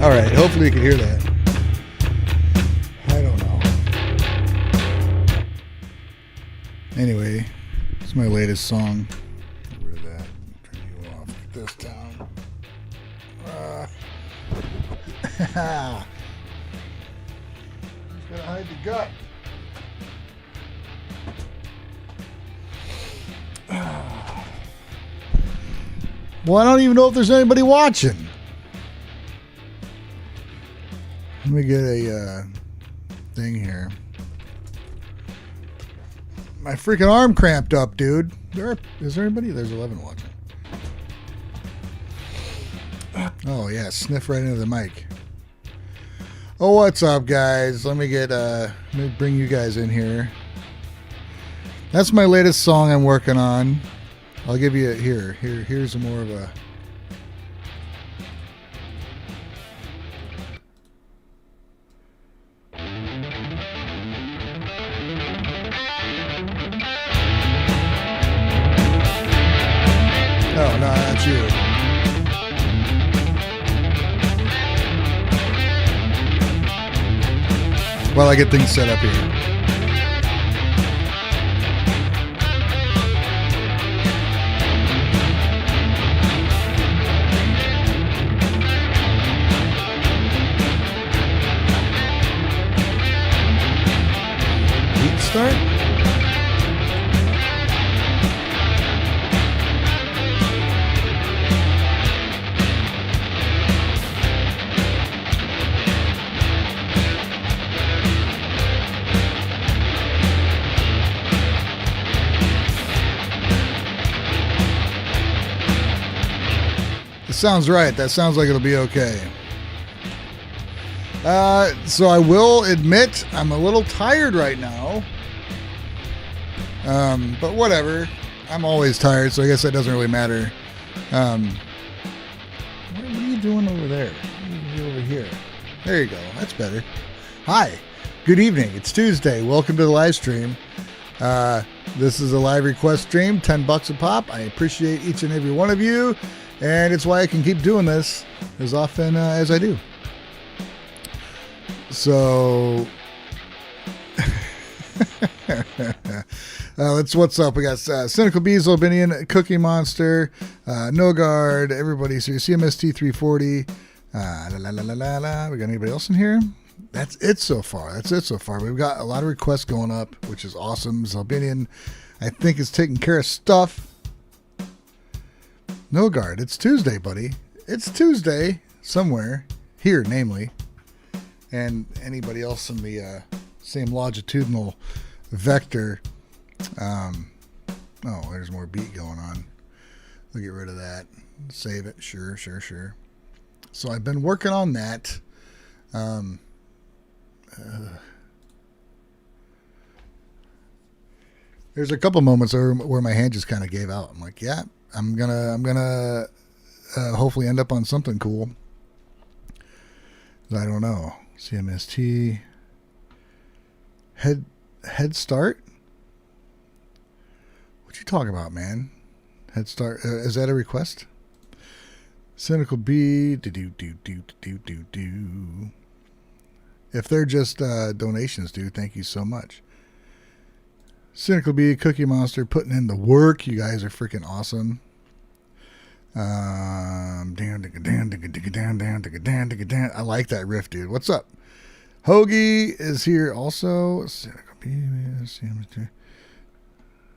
All right, hopefully you can hear that. I don't know. Anyway, it's my latest song. Get rid of that. Turn you off. Get this down. Just gotta hide the gut. Well, I don't even know if there's anybody watching. Let me get a thing here. My freaking arm cramped up, dude. Is there anybody? There's 11 watching. Oh, yeah. Sniff right into the mic. Oh, what's up, guys? Let me bring you guys in here. That's my latest song I'm working on. I'll give you here's more of a... Oh, no, that's you. While I get things set up here. Beat start? Sounds right. That sounds like it'll be okay. So I will admit I'm a little tired right now. But whatever. I'm always tired, so I guess that doesn't really matter. What are you doing over there? What are you doing over here? There you go. That's better. Hi. Good evening. It's Tuesday. Welcome to the live stream. This is a live request stream. $10 a pop. I appreciate each and every one of you. And it's why I can keep doing this as often as I do. So, what's up? We got Cynical B, Zelbinian, ckiemnstr, No Guard, everybody's here. CMST 340. We got anybody else in here? That's it so far. We've got a lot of requests going up, which is awesome. Zelbinian, I think, is taking care of stuff. No Guard, it's Tuesday, buddy. It's Tuesday somewhere here, namely. And anybody else in the same longitudinal vector. Oh, there's more beat going on. We'll get rid of that. Save it. Sure. So I've been working on that. There's a couple moments where my hand just kind of gave out. I'm like, yeah. I'm gonna hopefully end up on something cool. I don't know. CMST head start. What you talking about, man? Head start. Is that a request? Cynical B. Do. If they're just donations, dude, thank you so much. Cynical B, ckiemnstr, putting in the work. You guys are freaking awesome. I like that riff, dude. What's up? Hogie is here also. Cynical B,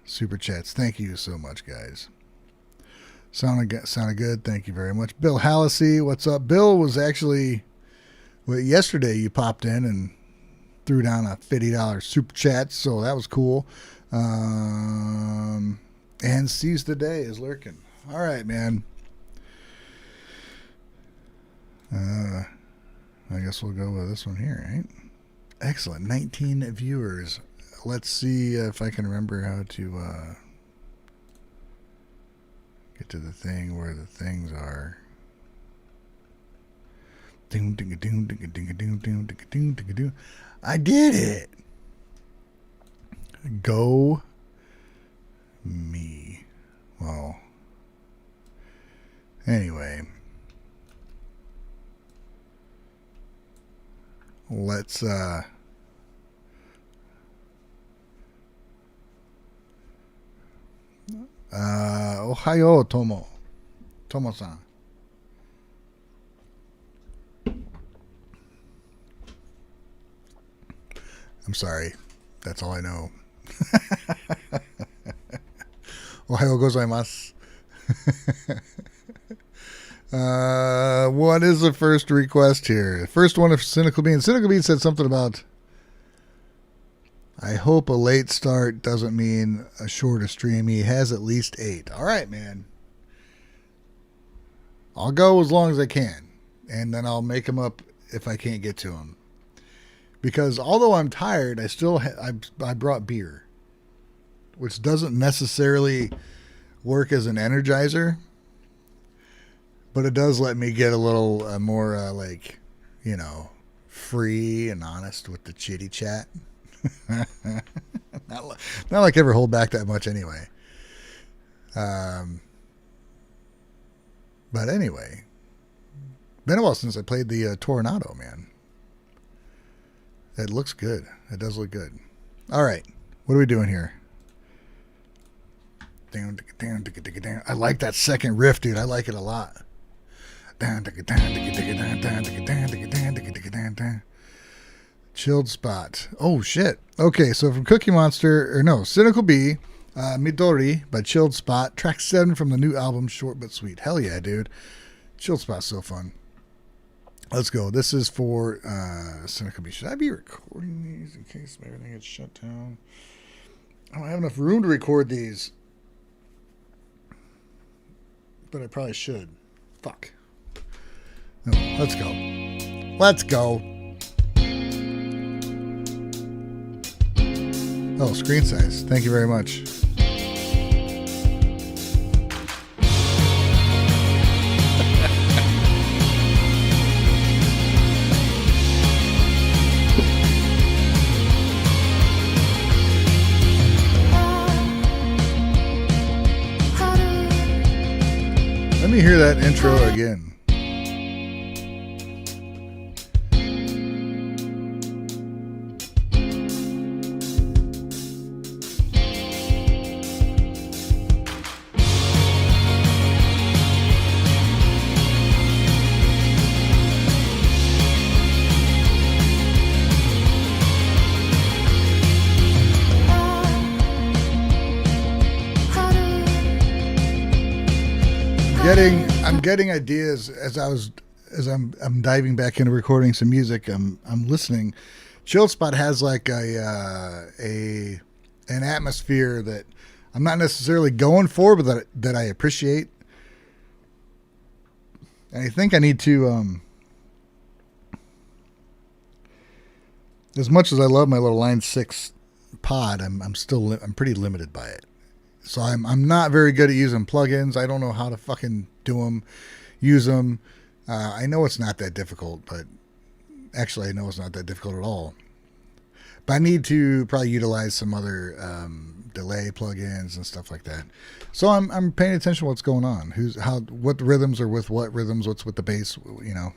super chats. Thank you so much, guys. Sounded good. Thank you very much. Bill Hallisey, what's up? Bill was actually yesterday. You popped in and threw down a $50 super chat, so that was cool. And Seize the Day is lurking. All right, man. I guess we'll go with this one here, right? Excellent. 19 viewers. Let's see if I can remember how to get to the thing where the things are. I did it. Go me. Well, anyway. let's Ohayo Tomo-san. I'm sorry. That's all I know. Ohayo gozaimasu. What is the first request here? The first one of Cynical B. And Cynical B said something about, I hope a late start doesn't mean a shorter stream. He has at least 8. All right, man. I'll go as long as I can. And then I'll make them up if I can't get to them. Because although I'm tired, I still I brought beer. Which doesn't necessarily work as an energizer. But it does let me get a little more, like, you know, free and honest with the chitty chat. not like I ever hold back that much anyway. But anyway, been a while since I played the Tornado, man. It looks good. It does look good. All right, what are we doing here? I like that second riff, dude. I like it a lot. Chilled Spot. Oh, shit. Okay, so from Cynical B, Midori by Chilled Spot, track 7 from the new album, Short But Sweet. Hell yeah, dude. Chilled Spot's so fun. Let's go. This is for Cynical B. Should I be recording these in case everything gets shut down? I don't have enough room to record these. But I probably should. Fuck. No, let's go. Let's go. Oh, screen size. Thank you very much. Let me hear that intro again. I'm getting ideas as I'm diving back into recording some music. I'm listening. Chill Spot has like an atmosphere that I'm not necessarily going for, but that I appreciate. And I think I need to, as much as I love my little Line 6 pod, I'm pretty limited by it. So I'm not very good at using plugins. I don't know how to fucking do them, use them. I know it's not that difficult, but actually I know it's not that difficult at all. But I need to probably utilize some other delay plugins and stuff like that. So I'm paying attention to what's going on. What rhythms are with what rhythms, what's with the bass, you know.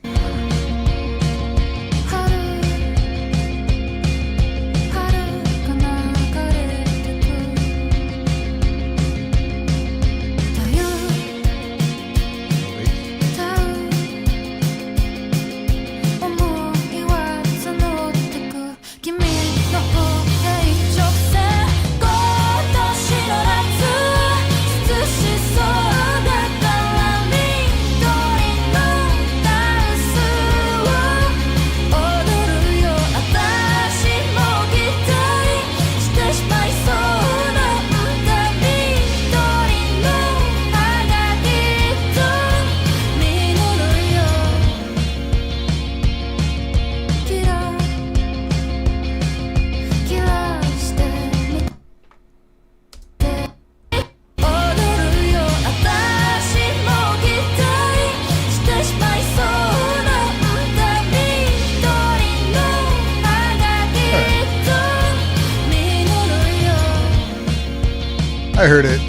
I heard it.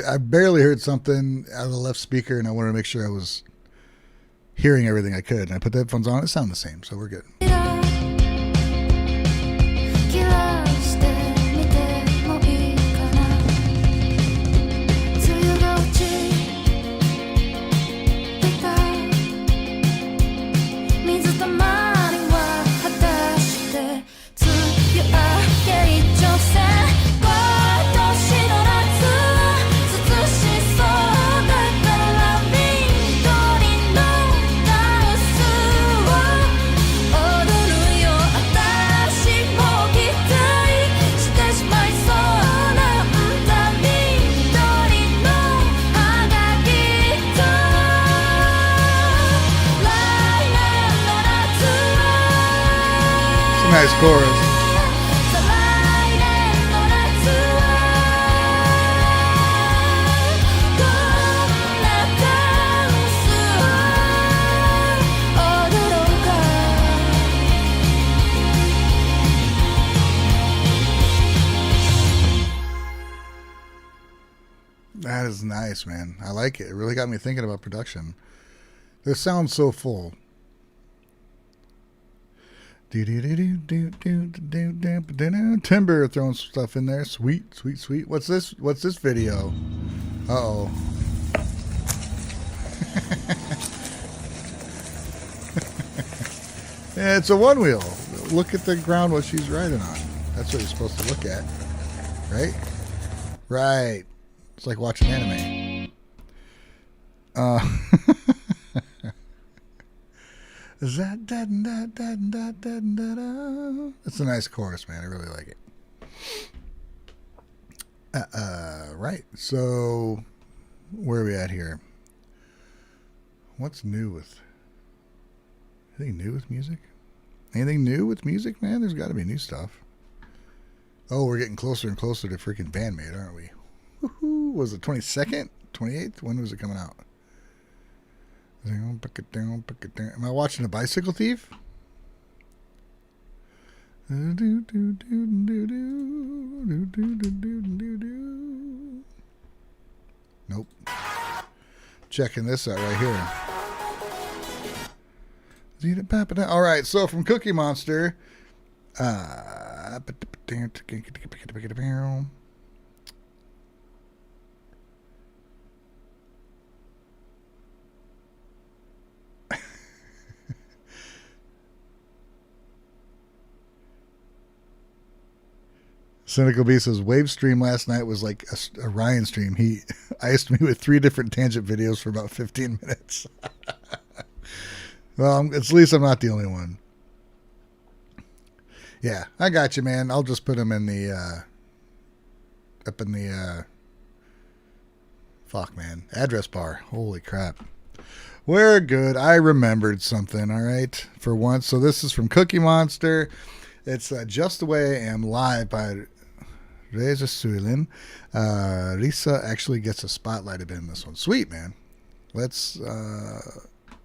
I barely heard something out of the left speaker, and I wanted to make sure I was hearing everything I could. And I put the headphones on. It sounded the same, so we're good. nice chorus. That is nice, man. I like it. It really got me thinking about production. This sounds so full. Timber throwing stuff in there. Sweet, sweet, sweet. What's this? What's this video? Uh-oh. Yeah, it's a one wheel. Look at the ground what she's riding on. That's what you're supposed to look at. Right? Right. It's like watching anime. It's a nice chorus, man. I really like it. Right. So, where are we at here? What's new with... Anything new with music? Anything new with music, man? There's got to be new stuff. Oh, we're getting closer and closer to freaking BAND-MAID, aren't we? Woohoo! Was it 22nd? 28th? When was it coming out? Am I watching A Bicycle Thief? Nope. Checking this out right here. All right, so from Cookie Monster, Cynical B says, Wave stream last night was like a Ryan stream. He iced me with 3 different tangent videos for about 15 minutes. Well, at least I'm not the only one. Yeah, I got you, man. I'll just put them in the, up in the, fuck, man. Address bar. Holy crap. We're good. I remembered something, all right, for once. So this is from Cookie Monster. It's Just the Way I Am live by Reza Suilen. Risa actually gets a spotlight a bit in this one. Sweet, man. Let's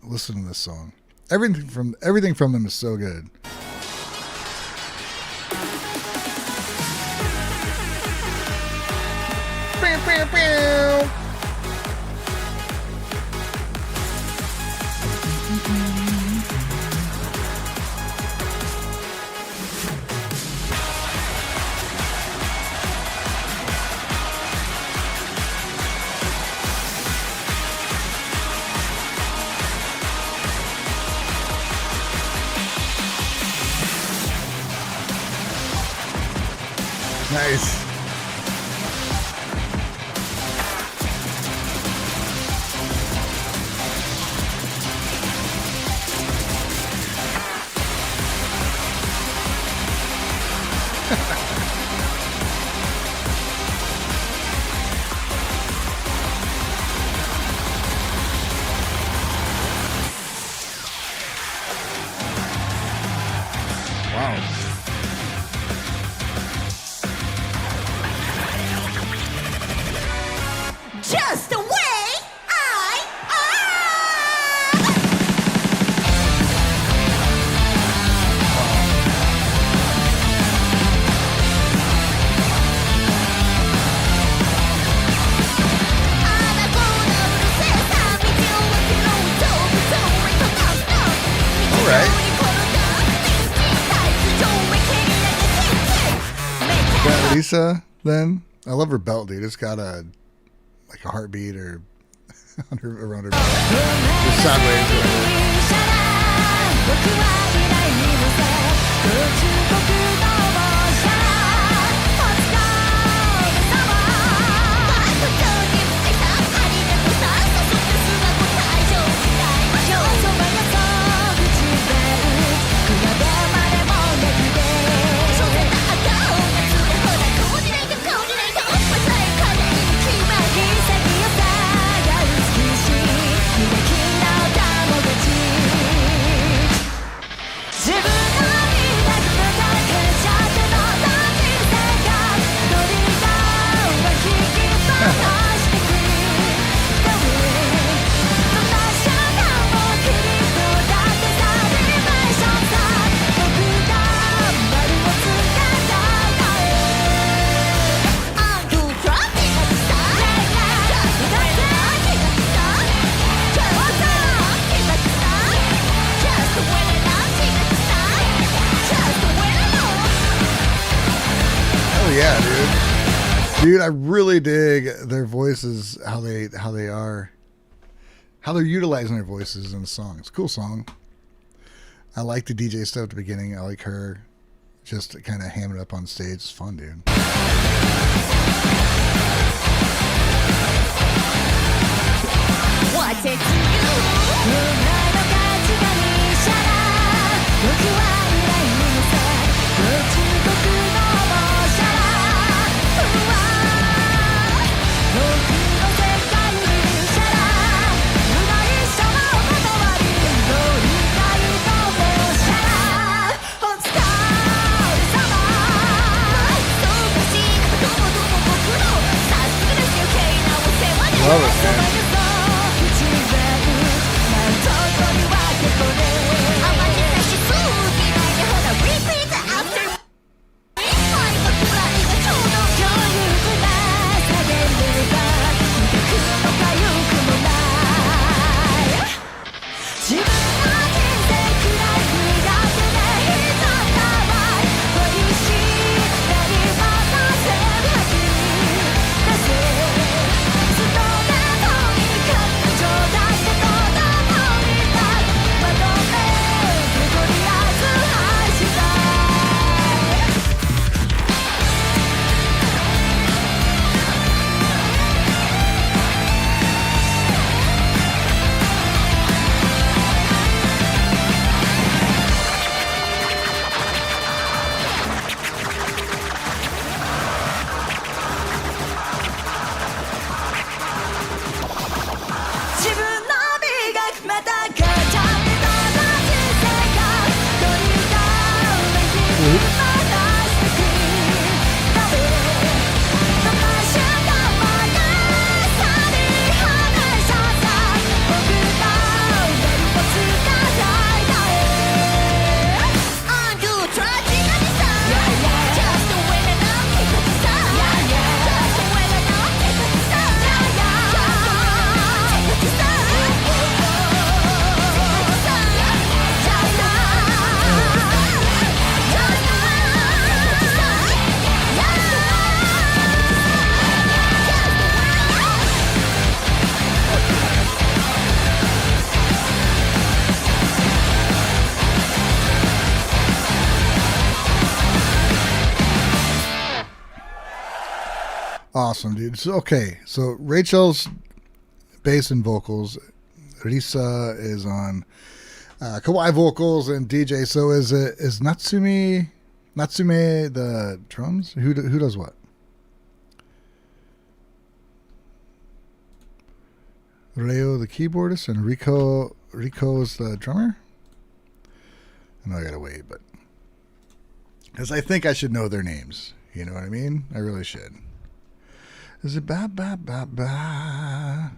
listen to this song. Everything from them is so good. Pew, pew, pew. Nice. Wow. Just the way I am. All right. Is that Lisa then? I love her belt, dude. It's got a like a heartbeat or around her back. Just sideways. Dude, I really dig their voices, how they're utilizing their voices in the songs. Cool song. I like the DJ stuff at the beginning. I like her just kind of hamming it up on stage. It's fun, dude. What's it to Love it, man. Awesome, dude. So, okay, so Rachel's bass and vocals. Risa is on kawaii vocals and DJ. So is Natsume the drums? Who does what? Reo the keyboardist and Rico's the drummer. I know I gotta wait, but because I think I should know their names. You know what I mean? I really should. Is it ba ba ba ba?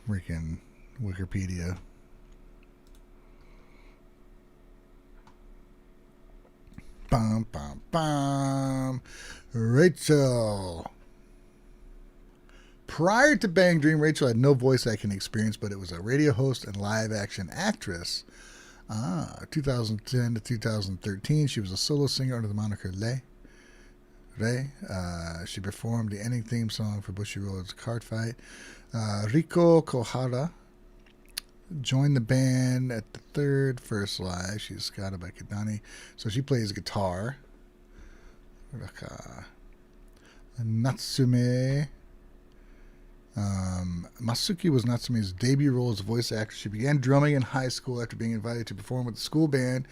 Freaking Wikipedia. Bum bum bum. Rachel. Prior to Bang Dream, Rachel had no voice acting experience, but it was a radio host and live action actress. 2010 to 2013, she was a solo singer under the moniker Ray. She performed the ending theme song for Bushiroad's Card Fight. Riko Kohara joined the band at the first live. She's scouted by Kadani, so she plays guitar. Natsume. Masuki was Natsume's debut role as a voice actress. She began drumming in high school after being invited to perform with the school band.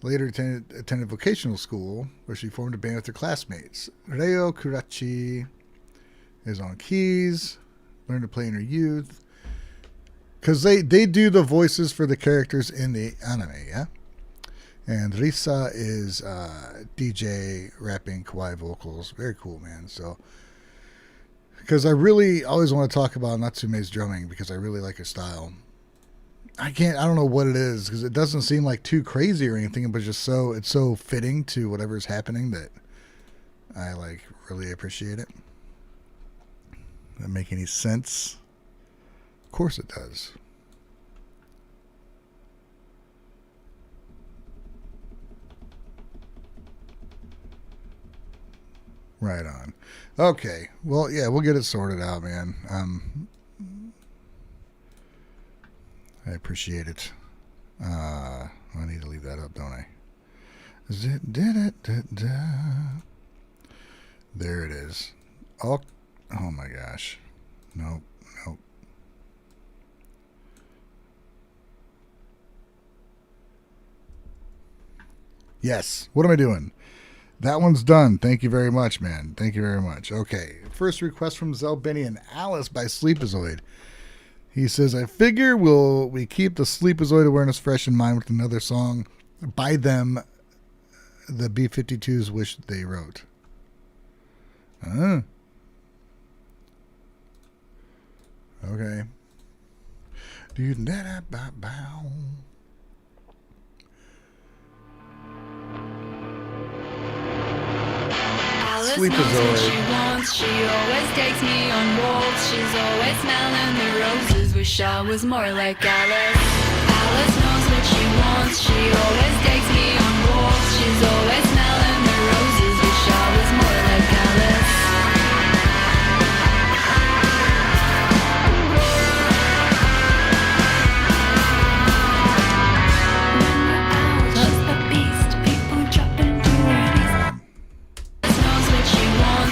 Later attended vocational school, where she formed a band with her classmates. Reo Kurachi is on keys. Learned to play in her youth. Because they do the voices for the characters in the anime, yeah? And Risa is DJ, rapping, kawaii vocals. Very cool, man. So... because I really always want to talk about Natsume's drumming because I really like her style. I don't know what it is because it doesn't seem like too crazy or anything, but it's so fitting to whatever's happening that I like really appreciate it. Doesn't make any sense. Of course it does. Right on. Okay. Well, yeah, we'll get it sorted out, man. I appreciate it. I need to leave that up, don't I? There it is. Oh my gosh. Nope. Yes. What am I doing? That one's done. Thank you very much, man. Thank you very much. Okay. First request from Zelbinian. Alice by Sleepazoid. He says, I figure we keep the Sleepazoid awareness fresh in mind with another song by them, the B-52s wish they wrote. Okay. Sleepazoid. She wants, she always takes me on walks. She's always smelling the roses. Wish I was more like Alice. Alice knows what she wants. She always takes me on walks. She's always smelling the roses. Wish I was more like Alice.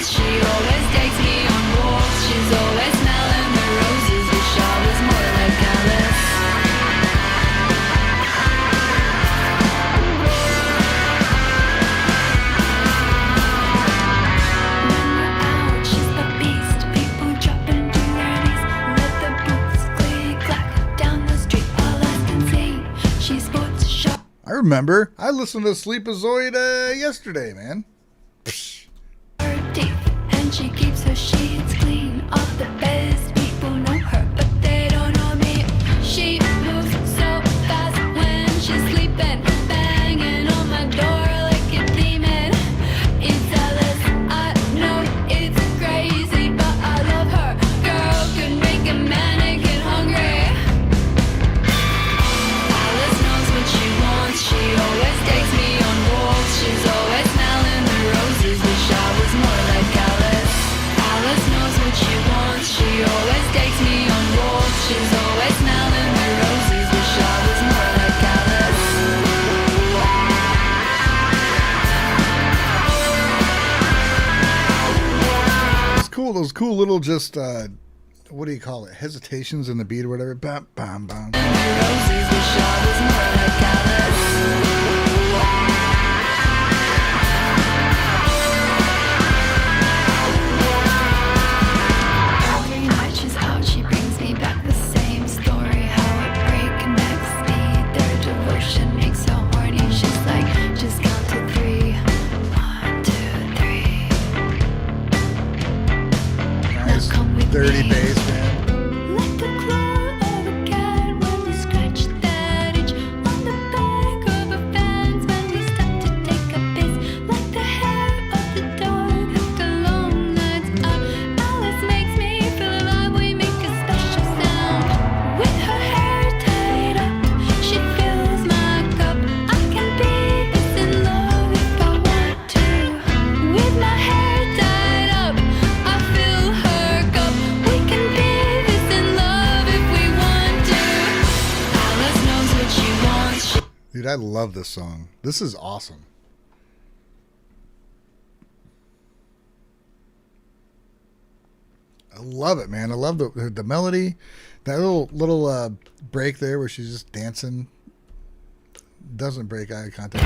She always takes me on walks. She's always smelling the roses. Wish I was more like Alice. When we're out, she's the beast. People dropping jewelries. Let the boots click clack down the street. All I can see, she sports shop. I remember. I listened to Sleepazoid yesterday, man. And she keeps her sheets clean. All the best people know her, but they don't know me. She moves so fast when she's sleeping, banging on my door like a demon. It's Alice, I know it's crazy, but I love her. Girl could make a man get hungry. Alice knows what she wants. She always takes me on walks. She's always smelling the roses. Wish I was more like Alice. Alice knows what she wants. She always takes me on walks. She's always smelling the roses. Wish I was more like Alice. It's cool. Those cool little just, what do you call it? Hesitations in the beat or whatever. Bam, bam, bam. The roses. Wish I was more like Alice. Makes so horny, she's like, just count to 3. 1, 2, 3. Nice. Now come with Dirty me. bass, man. Like the claw of a cat when we scratch that itch on the back of a fence when we stop to take a piss. Like the hair of the dog after long nights out. Alice makes me feel alive. We make a special sound with her hair tied up. She fills my cup. I can be this in love if I want to. With my hair tied up, I fill her cup. We can be this in love if we want to. Alice knows what she wants. Dude, I love this song. This is awesome. I love it, man. I love the melody. That little break there where she's just dancing. Doesn't break eye contact.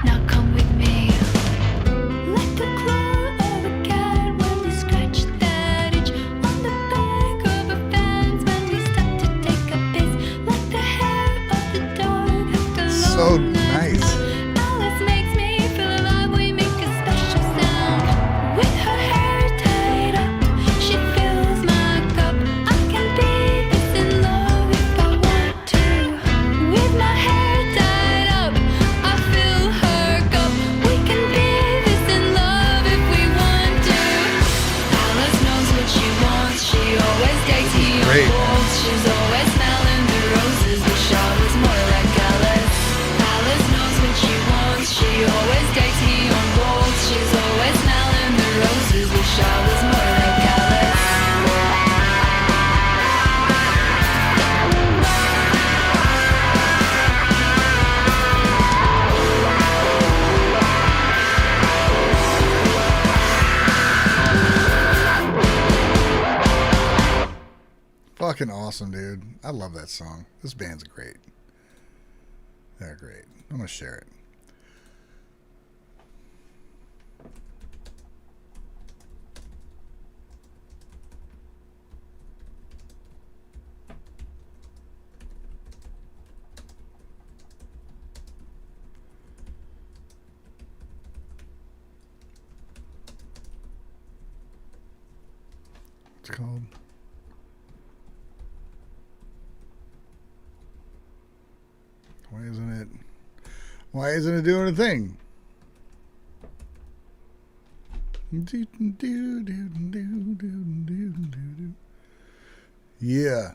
Now come with me. Like the claw of a cat when we scratch that itch on the back of a fence when we stop to take a piss. Like the hair of the dog after So long nights nice. out. Alice makes me feel alive. We make a special sound with her hair tied up. She fills my cup. I can be this in love if I want to. With my hair tied fucking awesome, dude. I love that song. This band's great. They're great. I'm gonna share it. It's called. Why isn't it doing a thing? Yeah.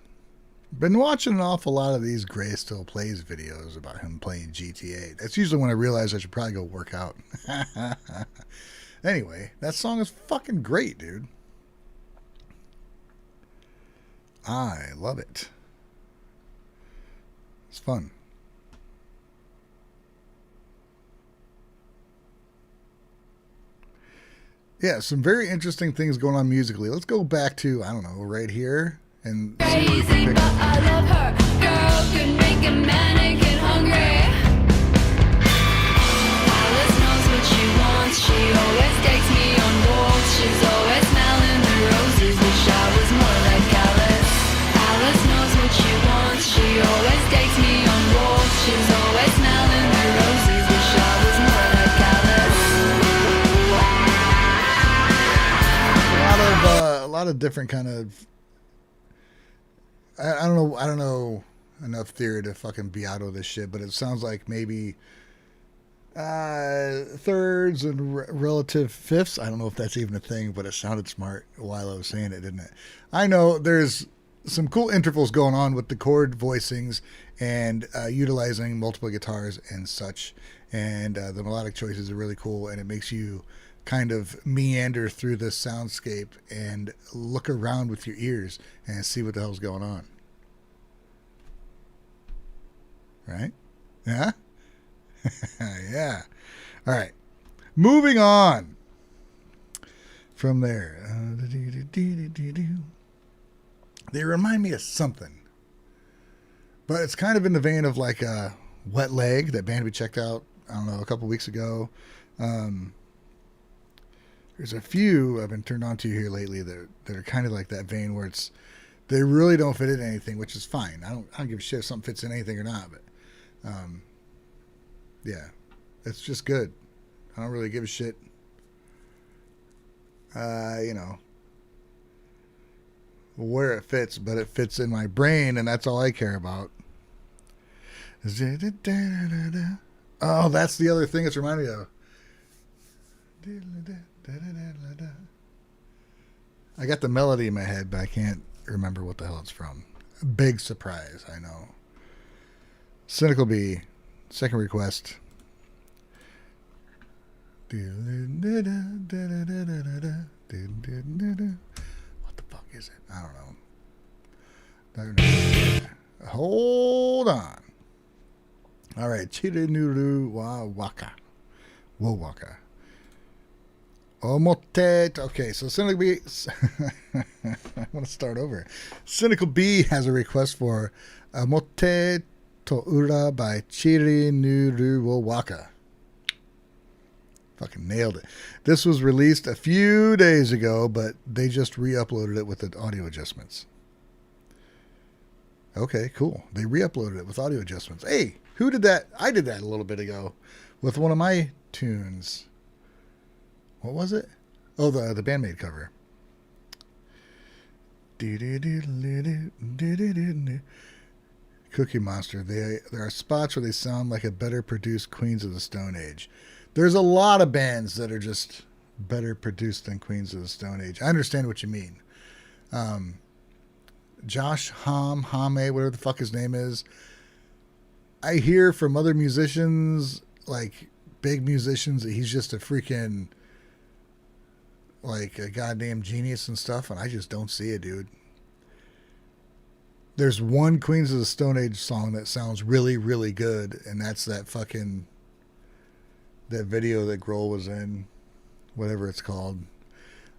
Been watching an awful lot of these Gray Still Plays videos about him playing GTA. That's usually when I realize I should probably go work out. Anyway, that song is fucking great, dude. I love it. It's fun. Yeah, some very interesting things going on musically. Let's go back to, I don't know, right here. And Crazy, but I love her. Girl could make a mannequin hungry. Alice knows what she wants. She always takes me on walks. She's always smelling the roses. Wish I was more like Alice. Alice knows what she wants. She always takes me on walks. She's always smelling the roses. Wish I was more like Alice. A lot of different kind of. I don't know enough theory to fucking be out of this shit, but it sounds like maybe thirds and relative fifths. I don't know if that's even a thing, but it sounded smart while I was saying it, didn't it? I know there's some cool intervals going on with the chord voicings and utilizing multiple guitars and such, and the melodic choices are really cool, and it makes you kind of meander through this soundscape and look around with your ears and see what the hell's going on. Right? Yeah? Yeah. All right. Moving on from there. They remind me of something. But it's kind of in the vein of like a Wet Leg, that band we checked out, I don't know, a couple weeks ago. There's a few I've been turned on to here lately that are kind of like that vein where they really don't fit in anything, which is fine. I don't give a shit if something fits in anything or not, but yeah, it's just good. I don't really give a shit. You know, where it fits, but it fits in my brain, and that's all I care about. Oh, that's the other thing it's reminding me of. I got the melody in my head, but I can't remember what the hell it's from. Big surprise, I know. Cynical B, second request. What the fuck is it? I don't know. Hold on. All right, chirinuruwowaka. Wowaka. Omote. Okay, so Cynical B. I want to start over. Cynical B has a request for Omote to Ura by chirinuruwowaka. Fucking nailed it. This was released a few days ago, but they just re-uploaded it with the audio adjustments. Okay, cool. They re-uploaded it with audio adjustments. Hey, who did that? I did that a little bit ago with one of my tunes. What was it? Oh, the BAND-MAID cover. Cookie Monster. There are spots where they sound like a better produced Queens of the Stone Age. There's a lot of bands that are just better produced than Queens of the Stone Age. I understand what you mean. Josh Hame, whatever the fuck his name is. I hear from other musicians, like big musicians, that he's just a freaking, like a goddamn genius and stuff, and I just don't see it, dude. There's one Queens of the Stone Age song that sounds really, really good, and that's that fucking, that video that Grohl was in, whatever it's called.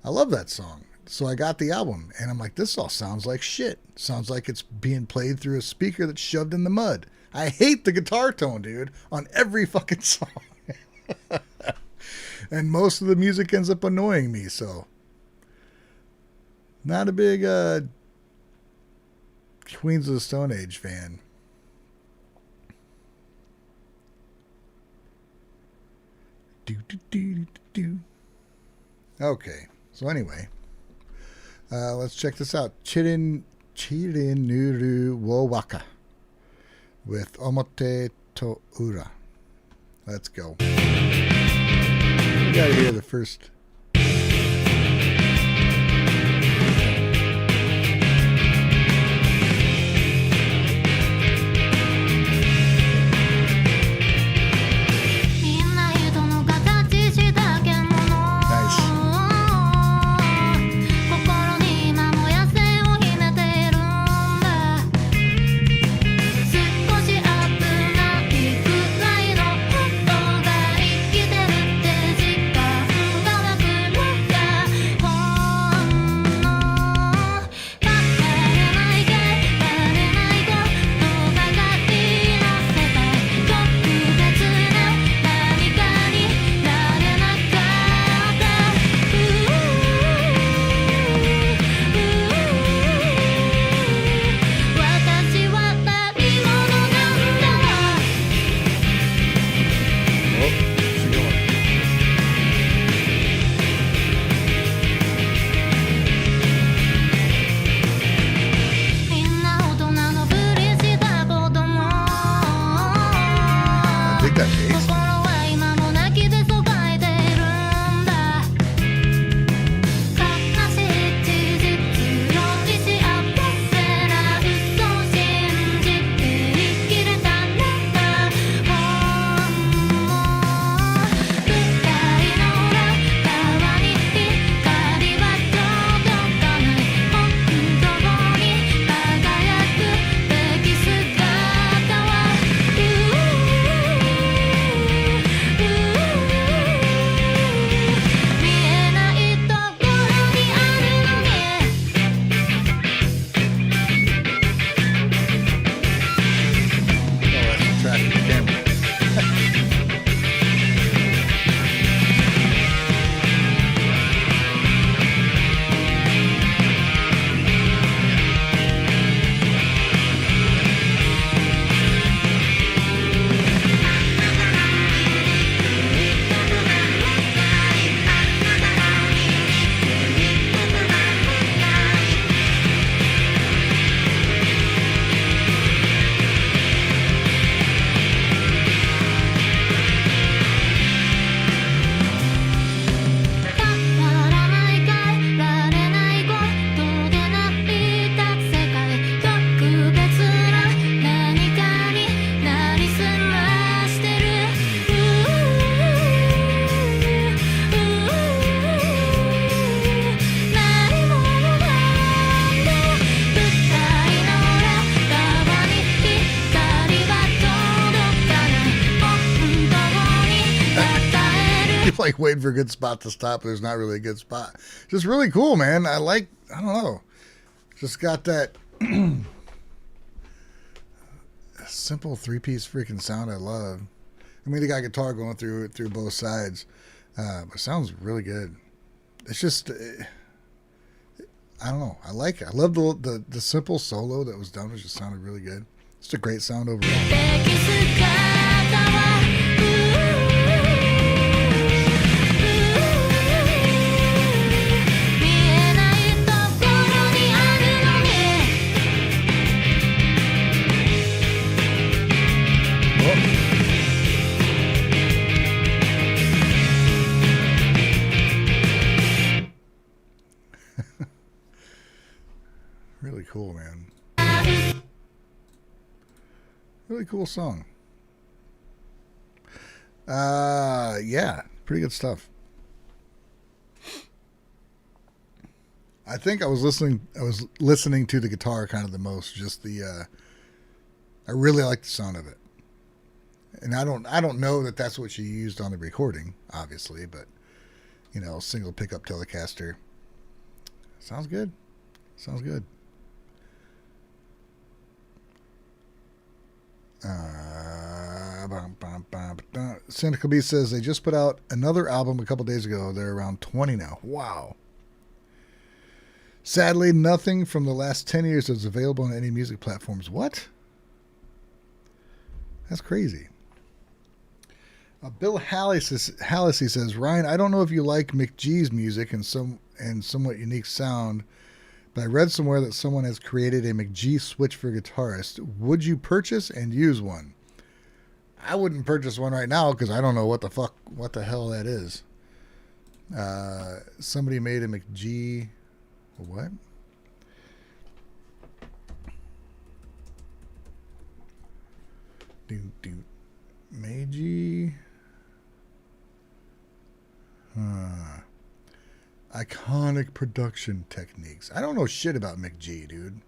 I love that song. It So I got the album, and I'm like, this all sounds like shit. Sounds like it's being played through a speaker that's shoved in the mud. I hate the guitar tone, dude, on every fucking song. And most of the music ends up annoying me, so not a big Queens of the Stone Age fan. Okay, so anyway, let's check this out. Chirinuruwowaka with Omote to Ura. Let's go. You gotta hear the first. like waiting for a good spot to stop. There's not really a good spot. Just really cool, man. I don't know. Just got that simple three-piece freaking sound I love. I mean, they got guitar going through both sides. But it sounds really good. It's just, I don't know. I like it. I love the simple solo that was done. It just sounded really good. It's a great sound overall. Really cool, man. Really cool song. Yeah, pretty good stuff. I think I was listening to the guitar kind of the most, just I really like the sound of it. And I don't know that that's what she used on the recording, obviously, but single pickup Telecaster. Sounds good. Sounds good. Cynical B says they just put out another album a couple days ago. They're around 20 now. Wow. Sadly, nothing from the last 10 years is available on any music platforms. What? That's crazy. Bill Hallisey says, Ryan, I don't know if you like MkGee's music and somewhat unique sound, but I read somewhere that someone has created a MkGee switch for guitarist. Would you purchase and use one? I wouldn't purchase one right now because I don't know what the hell that is. Somebody made a MkGee. What? MkGee. Iconic production techniques. I don't know shit about MkGee, dude.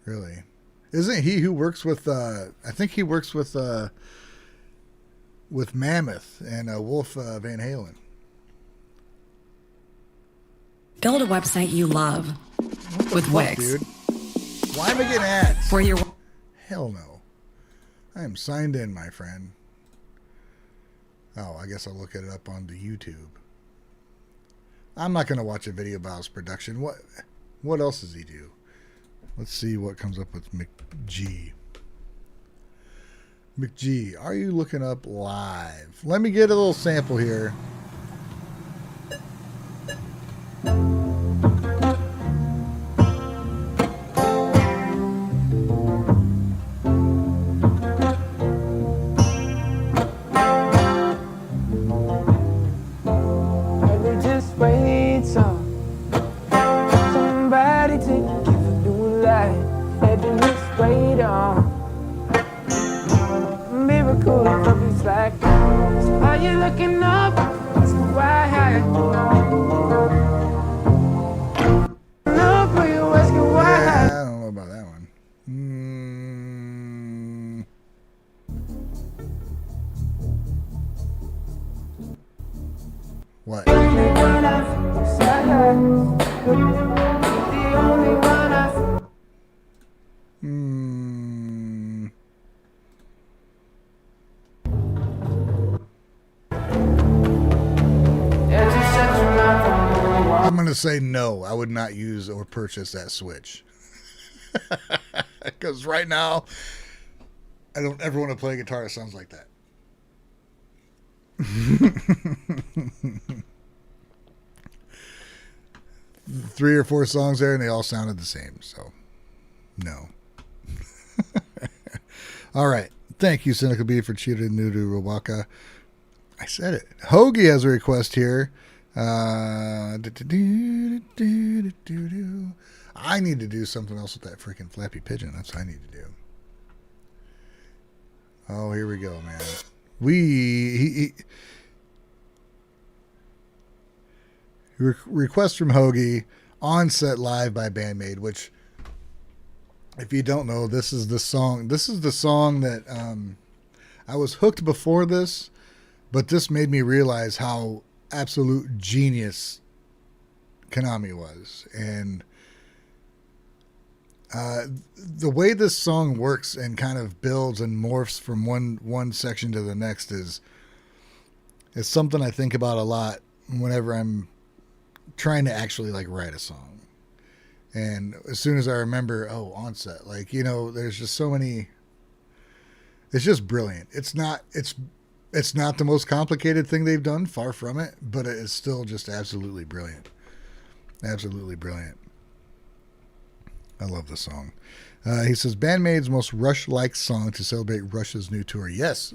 Really? Isn't he who works with I think he works with Mammoth and Wolf Van Halen. Build a website you love with Fuck, Wix. dude. Why am I getting ads? Where your Hell no. I am signed in, my friend. Oh, I guess I'll look it up on the YouTube. I'm not going to watch a video about his production. What else does he do? Let's see what comes up with MkGee. MkGee, are you looking up live? Let me get a little sample here. Somebody to give a new life, let the new straight on. Miracle puppies like, are you looking up? Ask me why. Up, are you asking why? I don't know about that one. What? The only one I've I'm going to say no. I would not use or purchase that switch. Because right now, I don't ever want to play a guitar that sounds like that. 3 or 4 songs there, and they all sounded the same. So, no. All right. Thank you, Cynical B, for chirinuruwowaka. I said it. Hogie has a request here. I need to do something else with that freaking Flappy Pigeon. That's what I need to do. Oh, here we go, man. Request from Hogie, Onset live by BAND-MAID, which, if you don't know, this is the song. This is the song that I was hooked before this, but this made me realize how absolute genius Kanami was. And the way this song works and kind of builds and morphs from one section to the next is something I think about a lot whenever I'm trying to actually like write a song. And as soon as I remember, Onset, like, you know, there's just so many. It's just brilliant. It's not the most complicated thing they've done, far from it, but it is still just absolutely brilliant. Absolutely brilliant. I love the song. He says, BAND-MAID's most Rush-like song to celebrate Rush's new tour. Yes.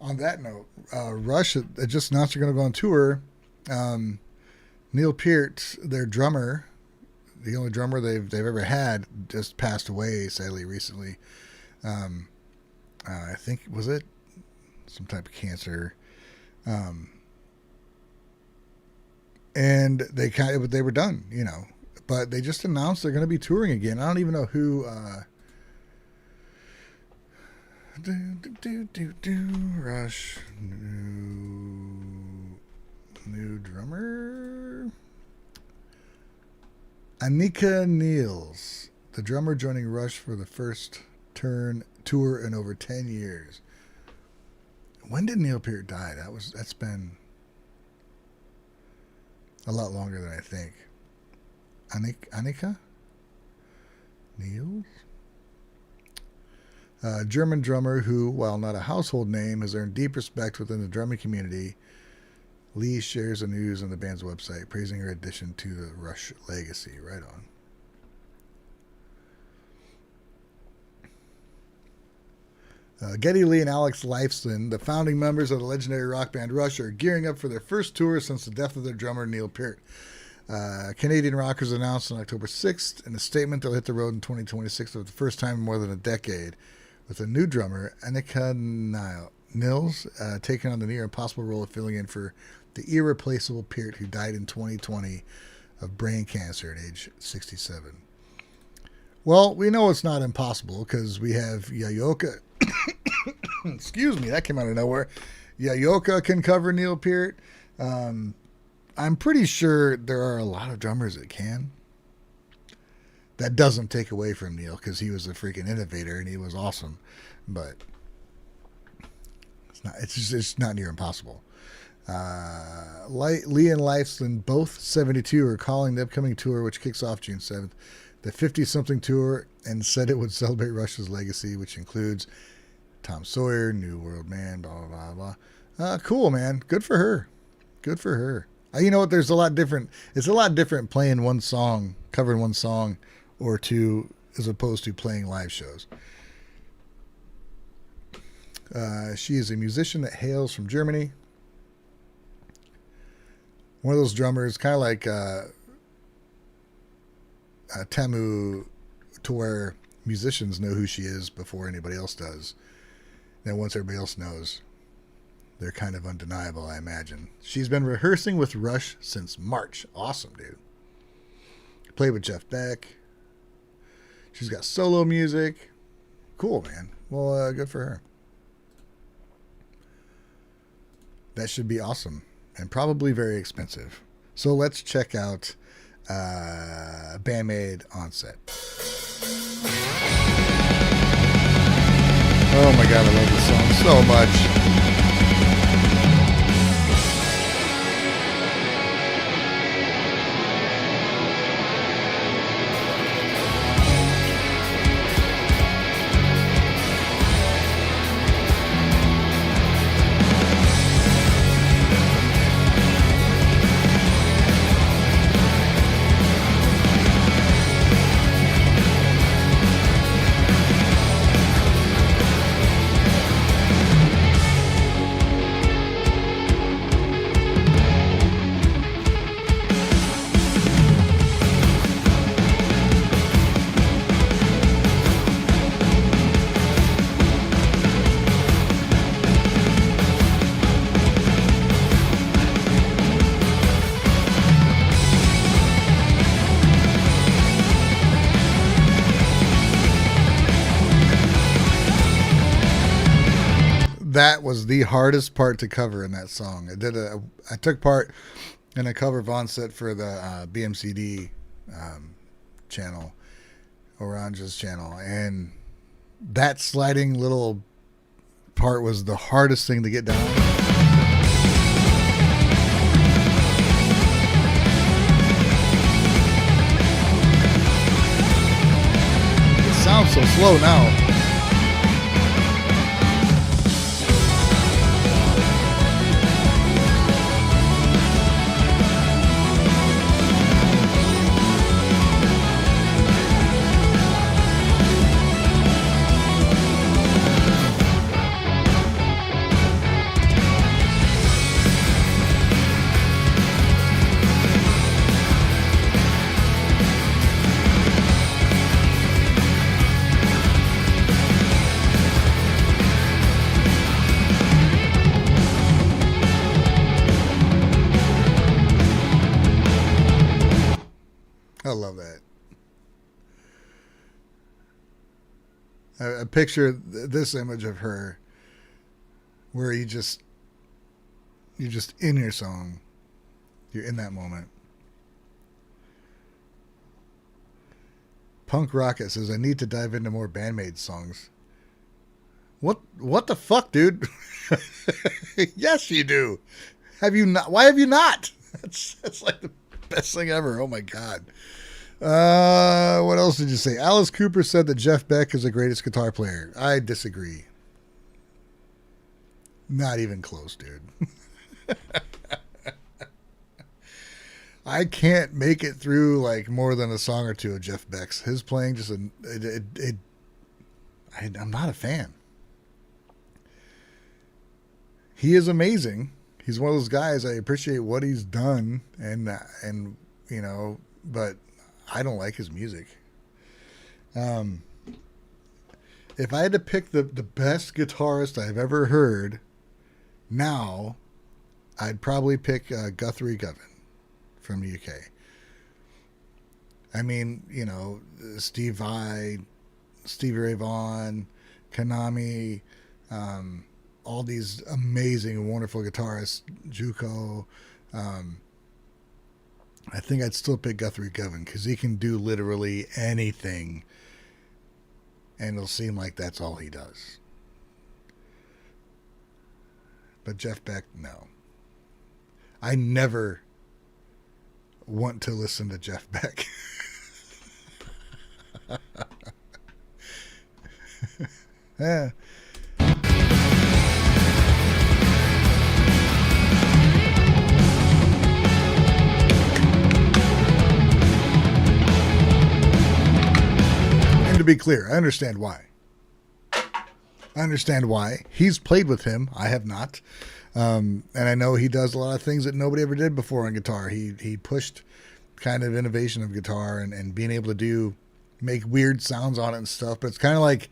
On that note, Rush just announced they're going to go on tour. Neil Peart, their drummer, the only drummer they've ever had, just passed away, sadly, recently. I think, was it some type of cancer? And they were done, you know. But they just announced they're going to be touring again. I don't even know Rush. New drummer. Anika Niels, the drummer joining Rush for the first tour in over 10 years. When did Neil Peart die? That's been a lot longer than I think. Anika Niels? German drummer who, while not a household name, has earned deep respect within the drumming community. Lee shares the news on the band's website, praising her addition to the Rush legacy. Right on. Geddy Lee and Alex Lifeson, the founding members of the legendary rock band Rush, are gearing up for their first tour since the death of their drummer Neil Peart. Canadian Rockers announced on October 6th in a statement they'll hit the road in 2026 for the first time in more than a decade, with a new drummer, Anika Niels, taking on the near impossible role of filling in for the irreplaceable Peart, who died in 2020 of brain cancer at age 67. Well, we know it's not impossible because we have Yayoka. Excuse me, that came out of nowhere. Yayoka can cover Neil Peart. I'm pretty sure there are a lot of drummers that can. That doesn't take away from Neil because he was a freaking innovator and he was awesome. But it's not near impossible. Lee and Lifeson, both 72, are calling the upcoming tour, which kicks off June 7th, the 50-something tour, and said it would celebrate Rush's legacy, which includes Tom Sawyer, New World Man, blah, blah, blah, blah. Cool, man. Good for her. Good for her. You know what? There's a lot different. It's a lot different playing one song, covering one song or two, as opposed to playing live shows. She is a musician that hails from Germany. One of those drummers, kind of like Tamu, to where musicians know who she is before anybody else does. Then once everybody else knows, they're kind of undeniable, I imagine. She's been rehearsing with Rush since March. Awesome, dude. Played with Jeff Beck. She's got solo music. Cool, man. Well, good for her. That should be awesome. And probably very expensive. So let's check out BAND-MAID Onset. Oh my god, I love this song so much. That was the hardest part to cover in that song. I took part in a cover of Onset for the BMCD channel, Orange's channel, and that sliding little part was the hardest thing to get down. It sounds so slow now. I love that. I picture this image of her where you're just in your song. You're in that moment. Punk Rocket says, I need to dive into more BAND-MAID songs. What the fuck, dude? Yes, you do. Have you not? Why have you not? That's like the best thing ever. Oh my God. What else did you say? Alice Cooper said that Jeff Beck is the greatest guitar player. I disagree. Not even close, dude. I can't make it through like more than a song or two of Jeff Beck's. His playing just I'm not a fan. He is amazing. He's one of those guys. I appreciate what he's done, and you know, but I don't like his music. If I had to pick the best guitarist I've ever heard, now I'd probably pick Guthrie Govan from the UK. I mean, you know, Steve Vai, Stevie Ray Vaughan, Kanami, all these amazing, wonderful guitarists, Juco. I think I'd still pick Guthrie Govan because he can do literally anything, and it'll seem like that's all he does. But Jeff Beck, no. I never want to listen to Jeff Beck. Yeah. And to be clear, I understand why. He's played with him. I have not. And I know he does a lot of things that nobody ever did before on guitar. He pushed kind of innovation of guitar and being able to make weird sounds on it and stuff. But it's kind of like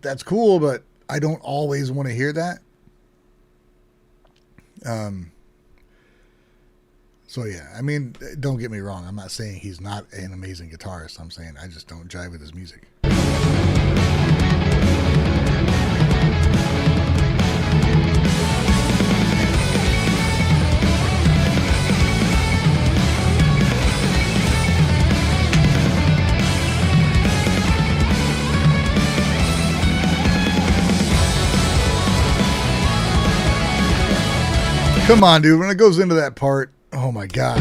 that's cool, but I don't always want to hear that. So yeah, I mean, don't get me wrong. I'm not saying he's not an amazing guitarist. I'm saying I just don't jive with his music. Come on, dude. When it goes into that part, oh my God.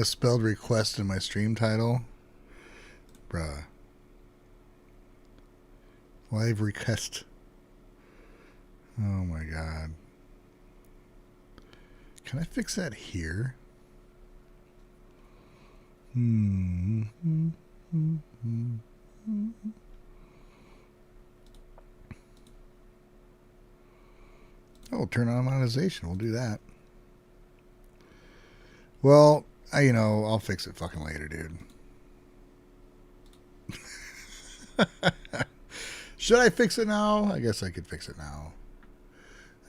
misspelled request in my stream title. Bruh. Live request. Oh my god. Can I fix that here? Oh, turn on monetization. We'll do that. Well, I'll fix it fucking later, dude. Should I fix it now? I guess I could fix it now.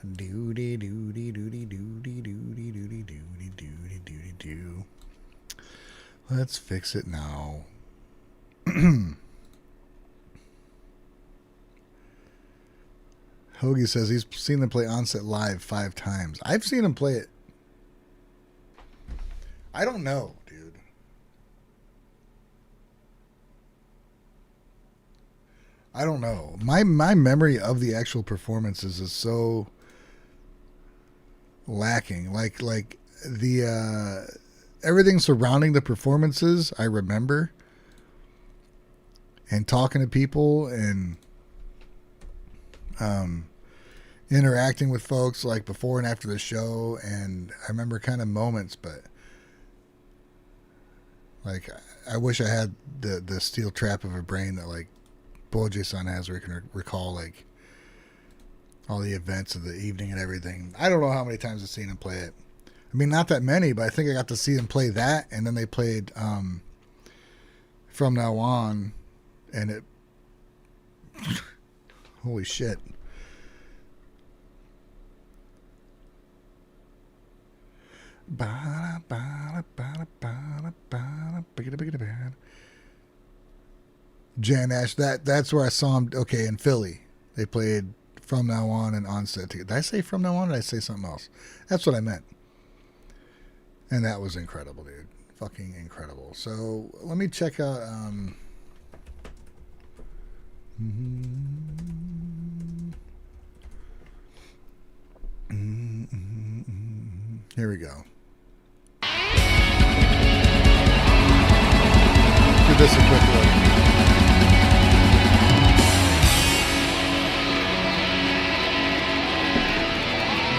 Doody doody doody doody doody doody doody doody doody doo. Let's fix it now. Hogie says he's seen them play Onset live 5 times. I've seen him play it. I don't know, dude. I don't know. My memory of the actual performances is so lacking. Like the everything surrounding the performances I remember, and talking to people and interacting with folks like before and after the show, and I remember kind of moments, but like I wish I had the steel trap of a brain that like Bojae-san has, where he can recall like all the events of the evening and everything. I don't know how many times I've seen him play it. I mean, not that many, but I think I got to see them play that, and then they played From Now On, and it holy shit. Jan Ash, that's where I saw him. Okay, in Philly, they played From Now On and Onset. Did I say From Now On, or did I say something else? That's what I meant. And that was incredible, dude. Fucking incredible. So let me check out. Here we go. Give this a quick look.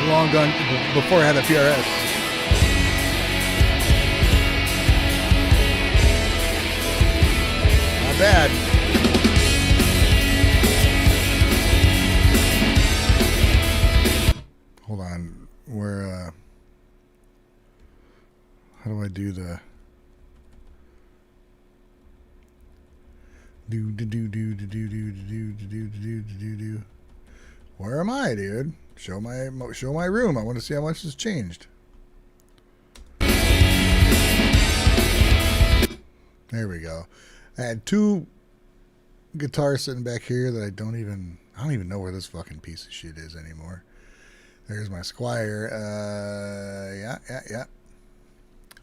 Long gone before I had a PRS. Not bad. Hold on. Where, how do I do the do? Where am I, dude? Show my room. I want to see how much has changed. There we go. I had 2 guitars sitting back here that I don't even know where this fucking piece of shit is anymore. There's my Squire. Yeah.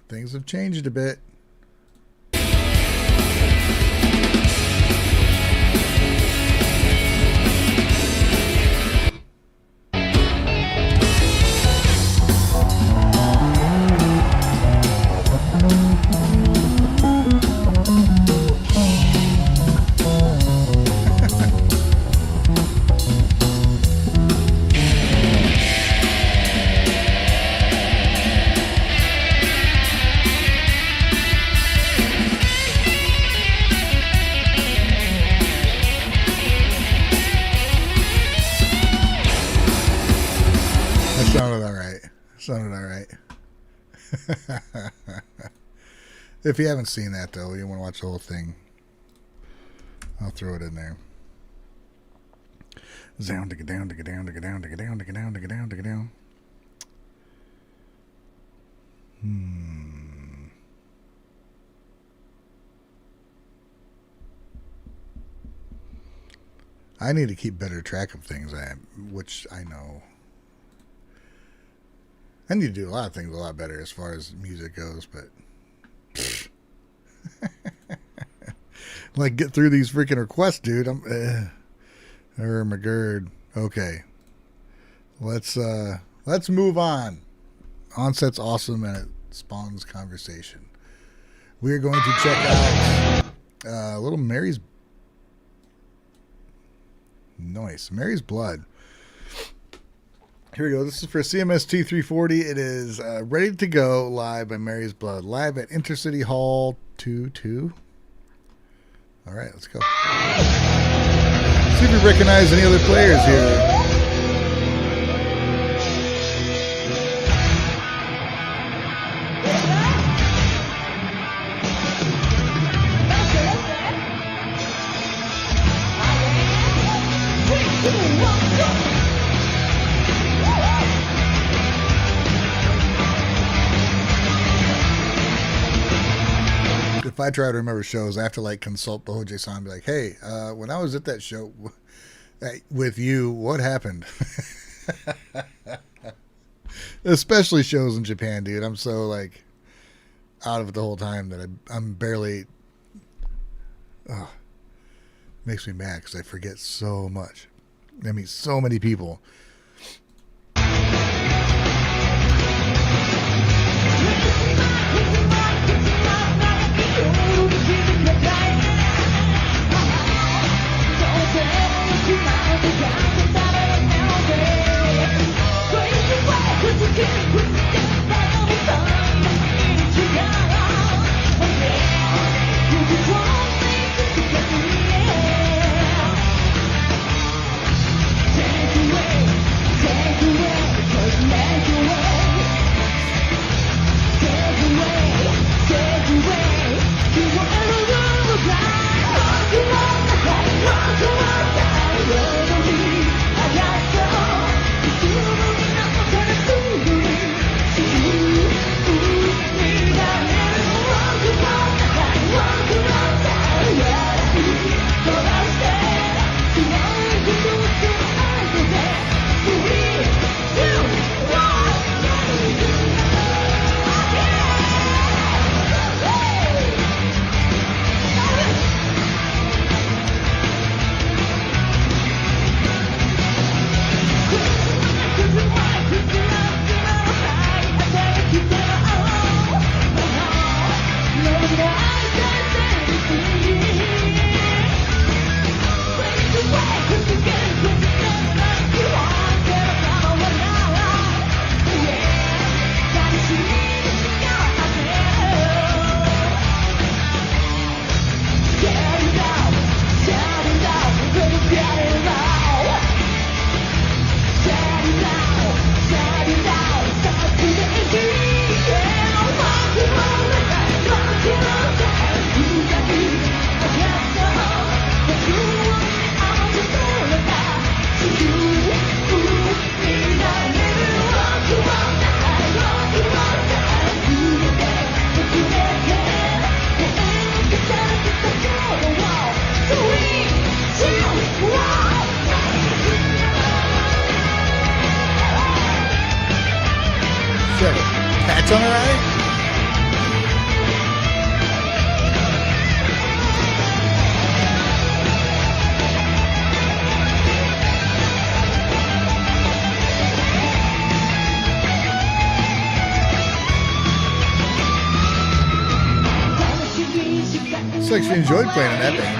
Things have changed a bit. Sounded all right. If you haven't seen that, though, you want to watch the whole thing, I'll throw it in there. Down, digga down, digga down, digga down, digga down, digga down, digga down, digga down. I need to keep better track of things, which I know. I need to do a lot of things a lot better as far as music goes, but like get through these freaking requests, dude. McGird. Okay, let's move on. Onset's awesome and it spawns conversation. we're going to check out little Mary's Mary's Blood. Here we go. This is for CMST 340. It is Ready to Go live by Mary's Blood, live at Intercity Hall 22. All right, let's go. See if we recognize any other players here. If I try to remember shows, I have to like consult the Hogie-san and be like, hey, when I was at that show with you, what happened? Especially shows in Japan, dude. I'm so like out of it the whole time that I'm barely. Makes me mad because I forget so much. I mean, so many people. Patch on her eye? Looks like she enjoyed playing in that band.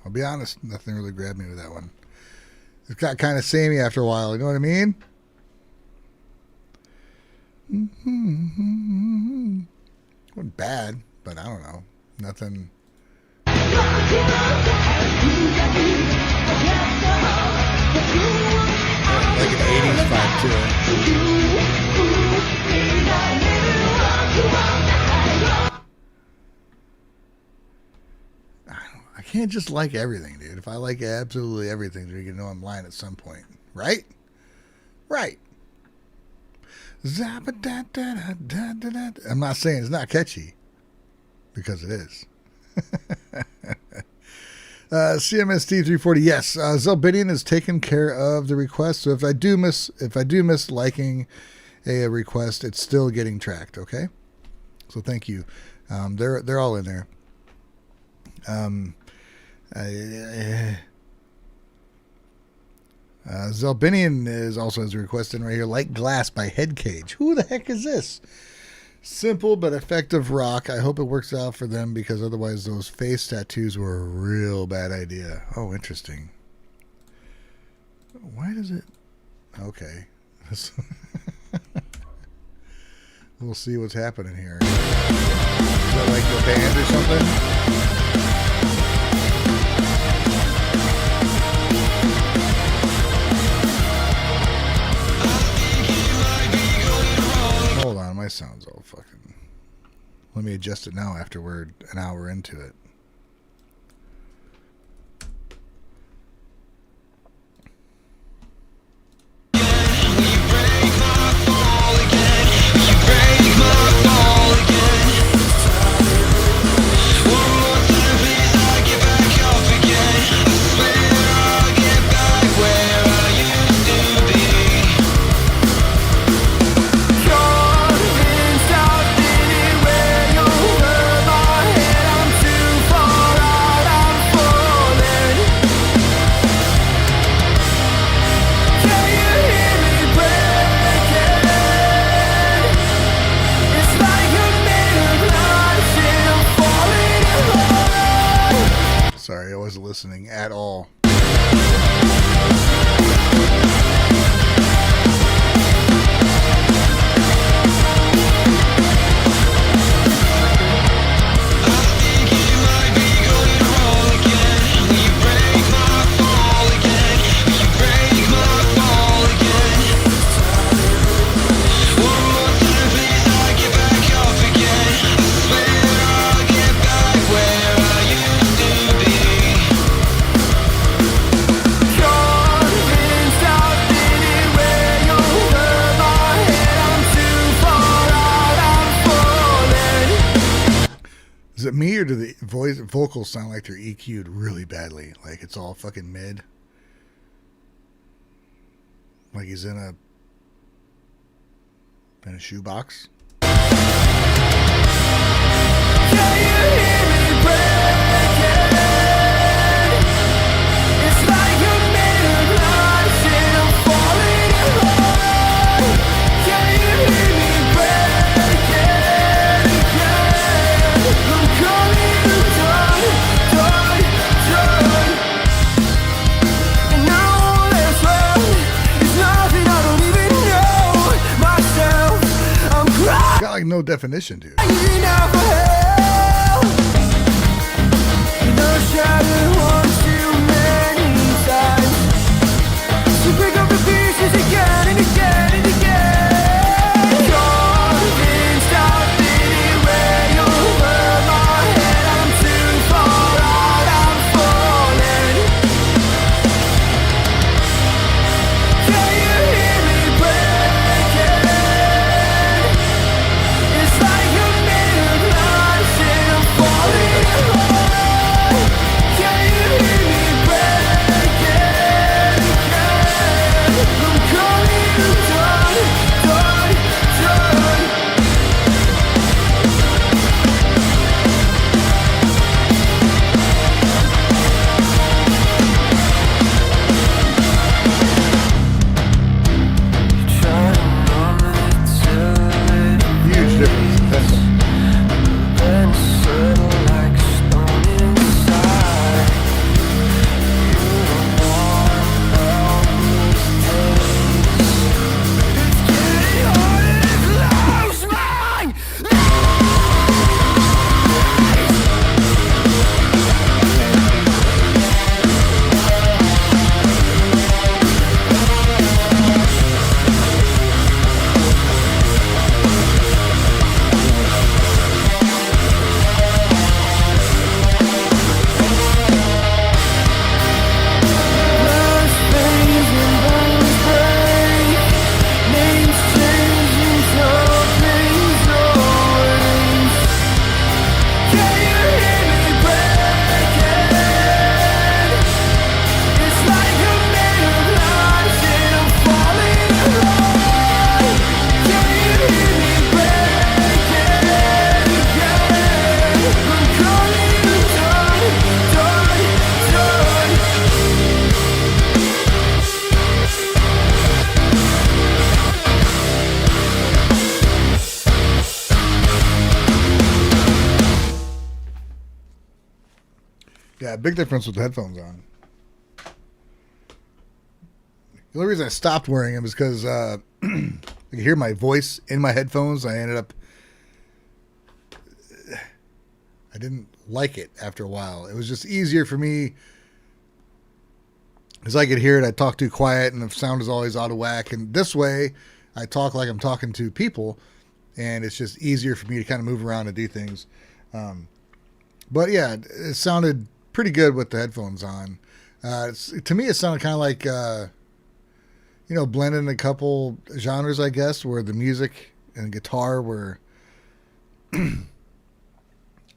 I'll be honest. Nothing really grabbed me with that one. It got kind of samey after a while. You know what I mean? Wasn't bad, but I don't know. Nothing. Like an 80s vibe to it. I can't just like everything, dude. If I like absolutely everything, you're gonna know I'm lying at some point, right? Right. I'm not saying it's not catchy, because it is. CMST 340. Yes, Zelbinian has taken care of the request. So if I do miss liking a request, it's still getting tracked. Okay. So thank you. They're all in there. Zelbinian is also has a request in right here. Like Glass by Headcage. Who the heck is this? Simple but effective rock. I hope it works out for them because otherwise those face tattoos were a real bad idea. Oh, interesting. Why does it... Okay. We'll see what's happening here. Is that like the band or something? Hold on, my sound's all fucking... Let me adjust it now after we're an hour into it. Sorry, I wasn't listening at all. Is it me or do the vocals sound like they're EQ'd really badly? Like it's all fucking mid? Like he's in a shoebox? Got like no definition, dude. Yeah, big difference with the headphones on. The only reason I stopped wearing them is because I could hear my voice in my headphones. I didn't like it after a while. It was just easier for me because I could hear it. I talk too quiet and the sound is always out of whack. And this way, I talk like I'm talking to people, and it's just easier for me to kind of move around and do things. But yeah, it sounded pretty good with the headphones on. To me, it sounded kind of like, blending a couple genres, I guess, where the music and guitar were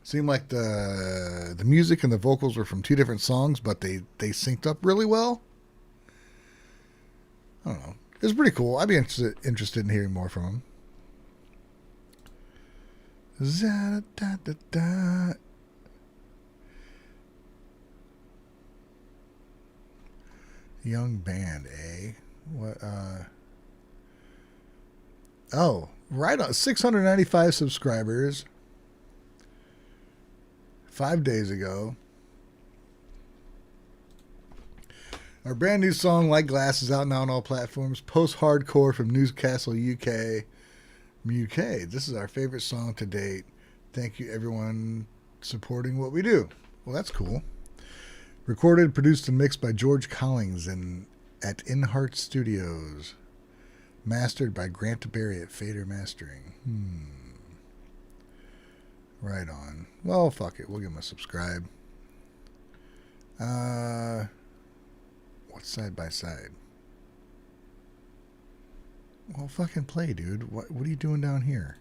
seemed like the music and the vocals were from two different songs, but they synced up really well. I don't know. It was pretty cool. I'd be interested in hearing more from him. Da-da-da-da-da. Young band, eh? What? Oh, right on. 695 subscribers. 5 days ago. Our brand new song, Like Glass, is out now on all platforms. Post-hardcore from Newcastle, UK. UK. This is our favorite song to date. Thank you, everyone, supporting what we do. Well, that's cool. Recorded, produced, and mixed by George Collings at InHeart Studios. Mastered by Grant Berry at Fader Mastering. Right on. Well, fuck it. We'll give him a subscribe. What's side by side? Well, fucking play, dude. What are you doing down here?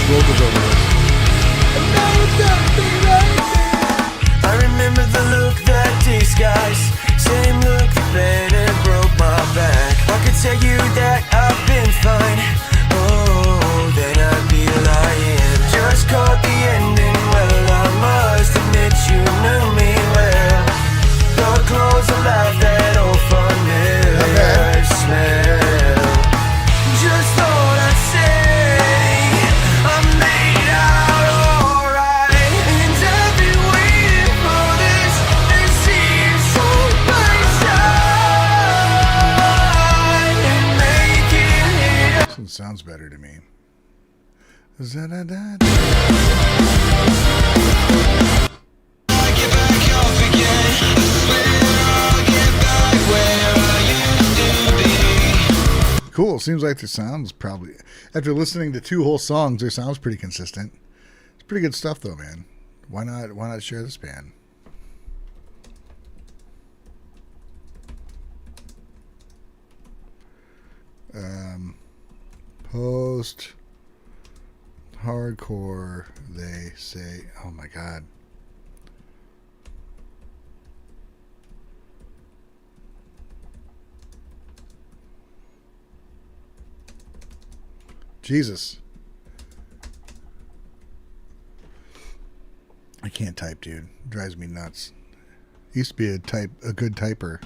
Vocals over this. I remember the look that disguised, same look that bent and broke my back. I could tell you that I've been fine. Oh, then I'd be lying. Just caught the ending. Well, I must admit you knew me well. The clothes I left, that old familiar smell. Just thought I'd say sounds better to me. Cool. Seems like the sound's probably, after listening to 2 whole songs, their sound's pretty consistent. It's pretty good stuff though, man. Why not share this band? Post hardcore, they say. Oh my god. Jesus. I can't type, dude. It drives me nuts. Used to be a good typer.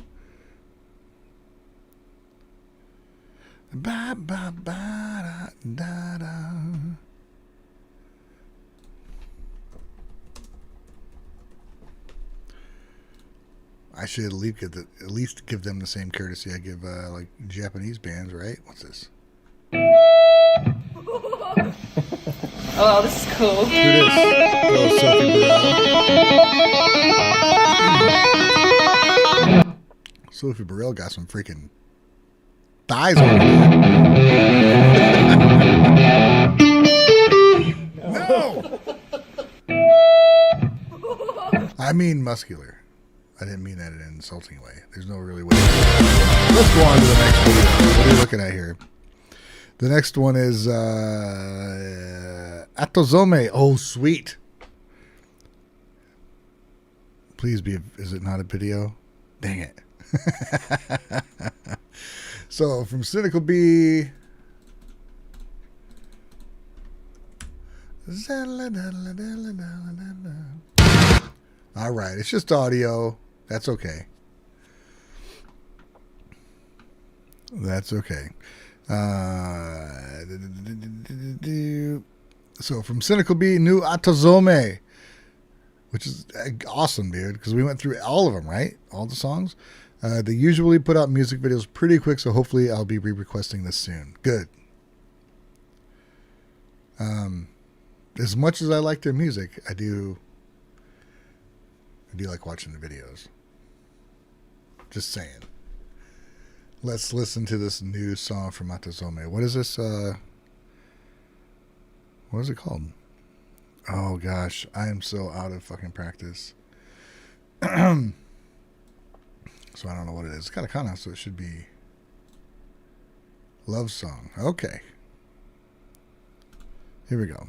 Ba ba ba da da da. I should at least give them the same courtesy I give like Japanese bands, right? What's this? Oh, this is cool. Who this? Oh, Sophie Burrell. Sophie Burrell got some freaking thighs on her. No! I mean muscular. I didn't mean that in an insulting way. There's no really way. Let's go on to the next video. What are you looking at here? The next one is Atozome. Oh, sweet. Please be. Is it not a video? Dang it. So, from Cynical B. All right, it's just audio. That's okay. That's okay. So from Cynical B, new Atozome, which is awesome, dude, because we went through all of them, right? All the songs. They usually put out music videos pretty quick, so hopefully I'll be re-requesting this soon. Good. As much as I like their music, I do like watching the videos. Just saying. Let's listen to this new song from Atozome. What is this? What is it called? Oh gosh, I am so out of fucking practice. So I don't know what it is. It's got a kana, so it should be Love Song. Okay. Here we go.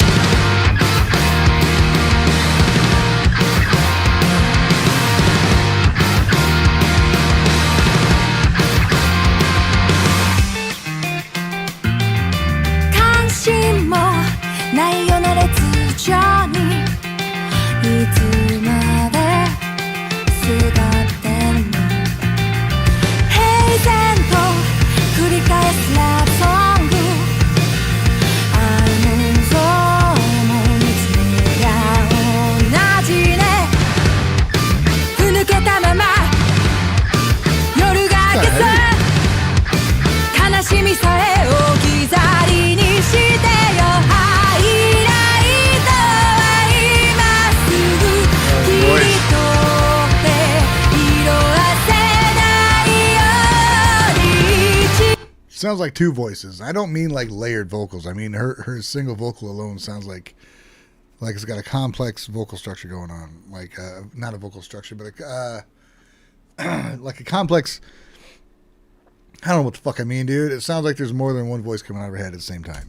ないよな列情にいつまですがってるの平然と繰り返すラブソング愛も像も見つめりゃ同じねふぬけたまま夜が明けさ悲しみさえ置き去りにしてよSounds like two voices. I don't mean like layered vocals. I mean her single vocal alone sounds like it's got a complex vocal structure going on. Like not a vocal structure, but like a complex. I don't know what the fuck I mean, dude. It sounds like there's more than one voice coming out of her head at the same time.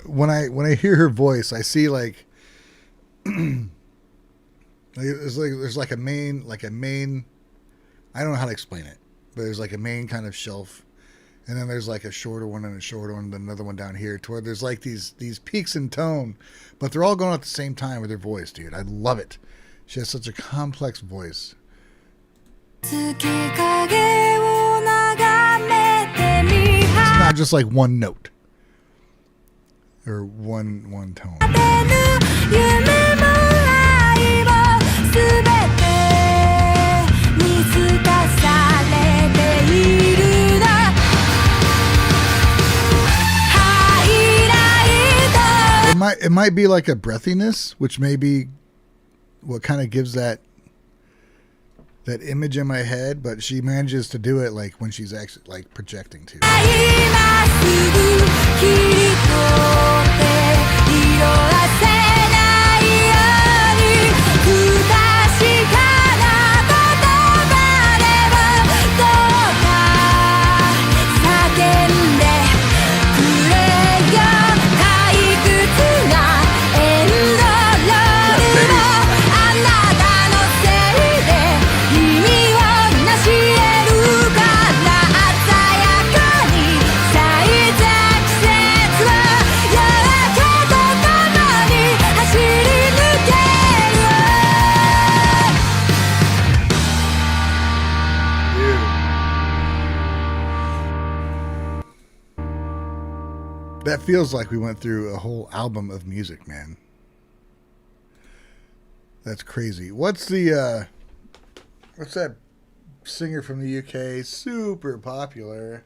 When I hear her voice, I see like there's like a main I don't know how to explain it, but there's like a main kind of shelf, and then there's like a shorter one and a shorter one, and another one down here to where there's like these peaks in tone, but they're all going at the same time with her voice, dude. I love it. She has such a complex voice. It's not just like one note. Or one tone. It might be like a breathiness, which may be what kind of gives that image in my head, but she manages to do it like when she's actually like projecting too. That feels like we went through a whole album of music, man. That's crazy. What's that singer from the UK? Super popular.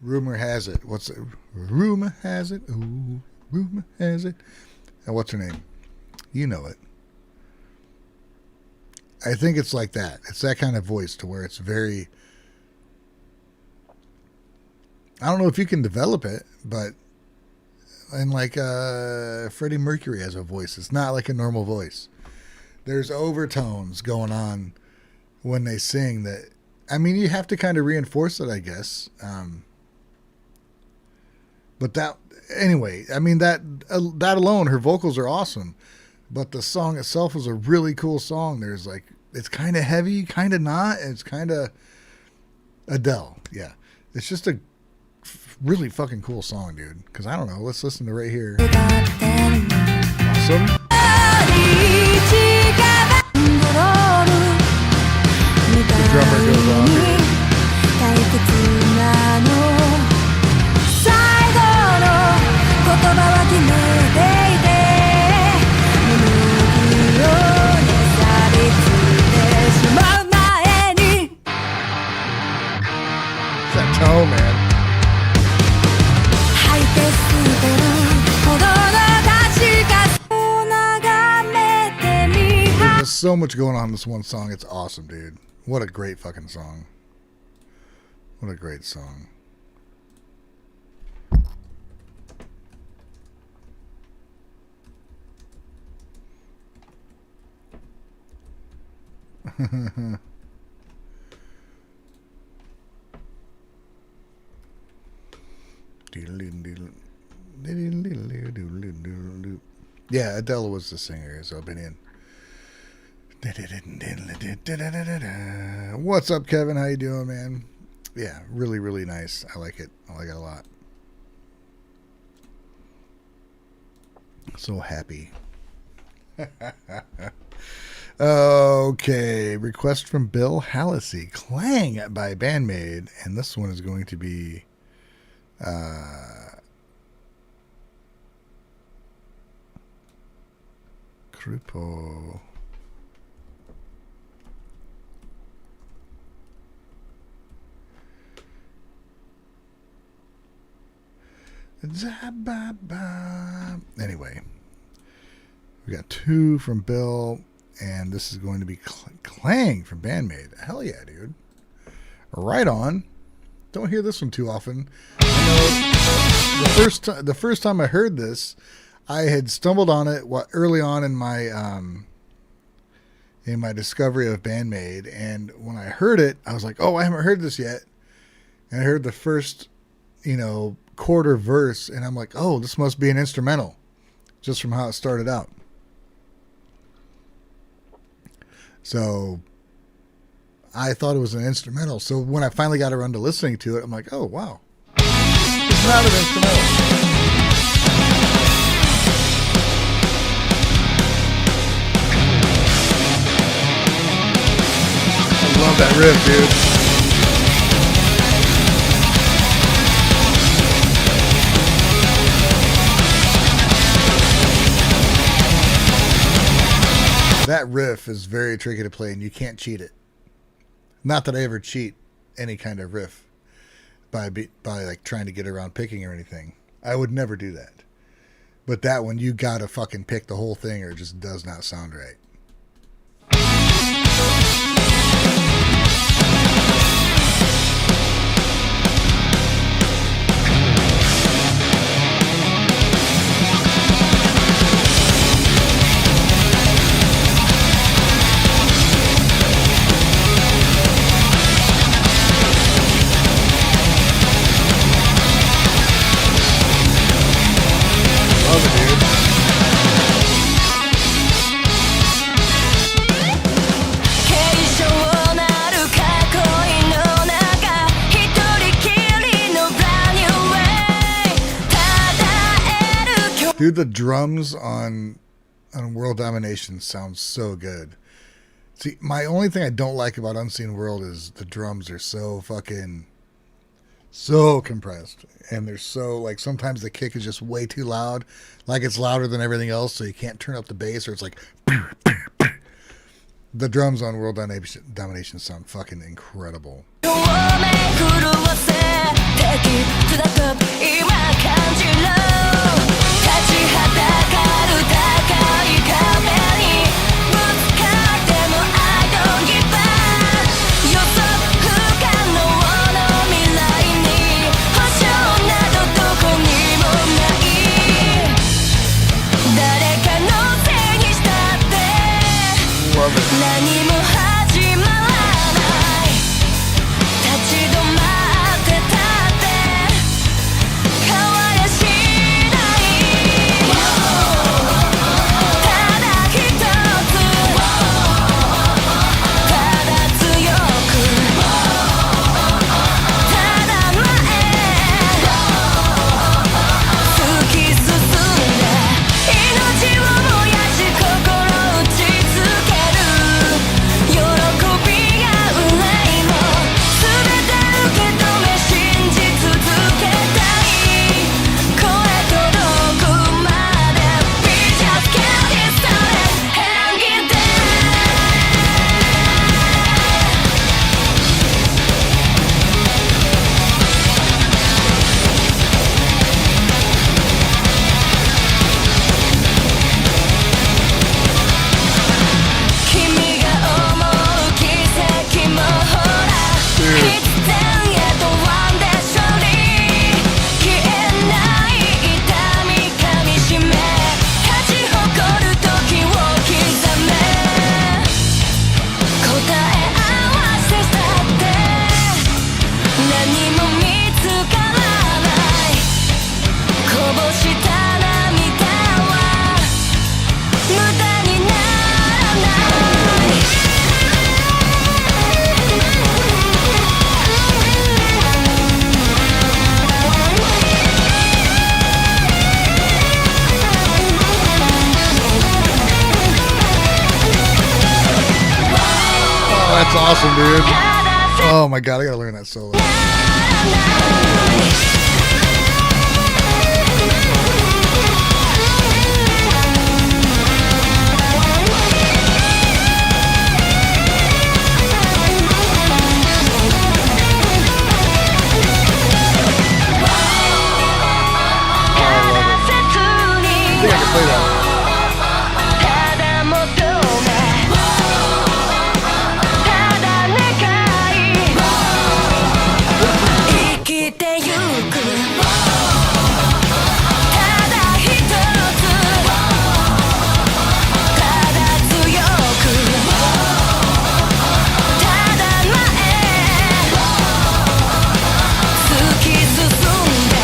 Rumor has it. Rumor has it. Ooh, rumor has it. And what's her name? You know it. I think it's like that. It's that kind of voice to where it's very... I don't know if you can develop it, but... And like Freddie Mercury has a voice. It's not like a normal voice. There's overtones going on when they sing that... I mean, you have to kind of reinforce it, I guess. But that... Anyway, I mean, that alone, her vocals are awesome. But the song itself is a really cool song. There's like... It's kind of heavy, kind of not. It's kind of... Adele, yeah. It's just a really fucking cool song, dude. Because I don't know. Let's listen to right here. Awesome. The drummer goes on here. It's that tone, man. There's so much going on in this one song. It's awesome, dude. What a great fucking song. What a great song. Yeah, Adele was the singer, Zelbinian. What's up, Kevin? How you doing, man? Yeah, really, really nice. I like it. I like it a lot. So happy. Okay, request from Bill Hallisey. Clang by BAND-MAID. And this one is going to be... Cluppo. Anyway, we got 2 from Bill, and this is going to be Clang from BAND-MAID. Hell yeah, dude. Right on. Don't hear this one too often. You know, the first time I heard this, I had stumbled on it early on in my discovery of BAND-MAID, and when I heard it, I was like, "Oh, I haven't heard this yet." And I heard the first, quarter verse, and I'm like, "Oh, this must be an instrumental," just from how it started out. So I thought it was an instrumental. So when I finally got around to listening to it, I'm like, "Oh, wow, it's not an instrumental." I love that riff, dude. That riff is very tricky to play, and you can't cheat it. Not that I ever cheat any kind of riff by like trying to get around picking or anything. I would never do that. But that one, you gotta fucking pick the whole thing, or it just does not sound right. Love it, dude. Dude, the drums on World Domination sounds so good. See, my only thing I don't like about Unseen World is the drums are so fucking So compressed. And they're so, like, sometimes the kick is just way too loud. Like it's louder than everything else, so you can't turn up the bass, or it's like... The drums on World Domination sound fucking incredible. Love it. 何も始まらない立ち止まってたって変わりゃしないただ一つただ強くただ前突き進んで命を燃やし心打ちつけ喜びが憂いも全て受け止め信じ続けたい声届くまで We just can't get started hanging there 君が思う奇跡もほら必然へとワンデッショリー消えない痛み噛みしめ立ち誇る時を刻め答え合わせたって何も見つからないこぼした涙は無駄にならないOh, that's awesome, dude. Oh my god, I gotta learn that solo. I think I can play that. ただ求めただ願い生きてゆくただ一つただ強くただ前突き進んで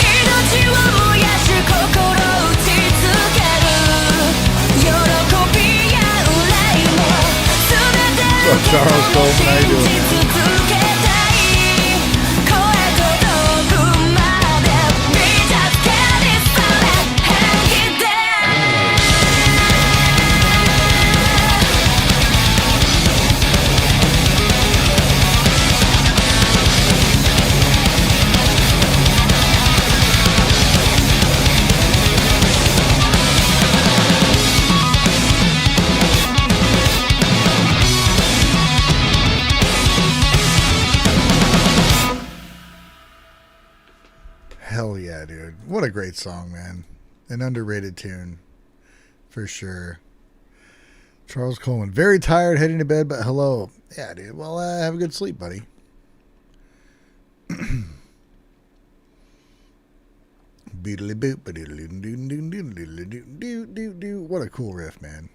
命を燃やし心打ちつける喜びや憂いも全て受け止め信じ続けたい声届くまで We just get it started hanging there 'Hell yeah, dude. What a great song, man. An underrated tune. For sure. Charles Coleman. Very tired, heading to bed, but hello. Yeah, dude. Well, have a good sleep, buddy. What a cool riff, man.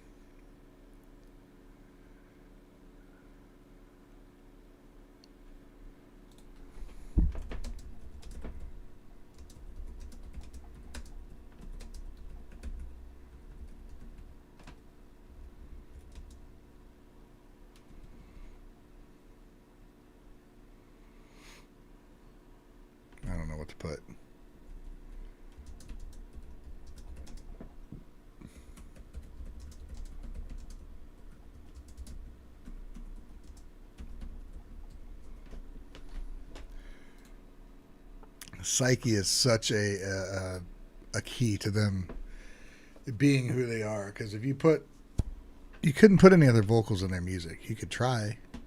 I don't know what to put. Psyche is such a key to them being who they are. Because if you couldn't put any other vocals in their music. You could try. I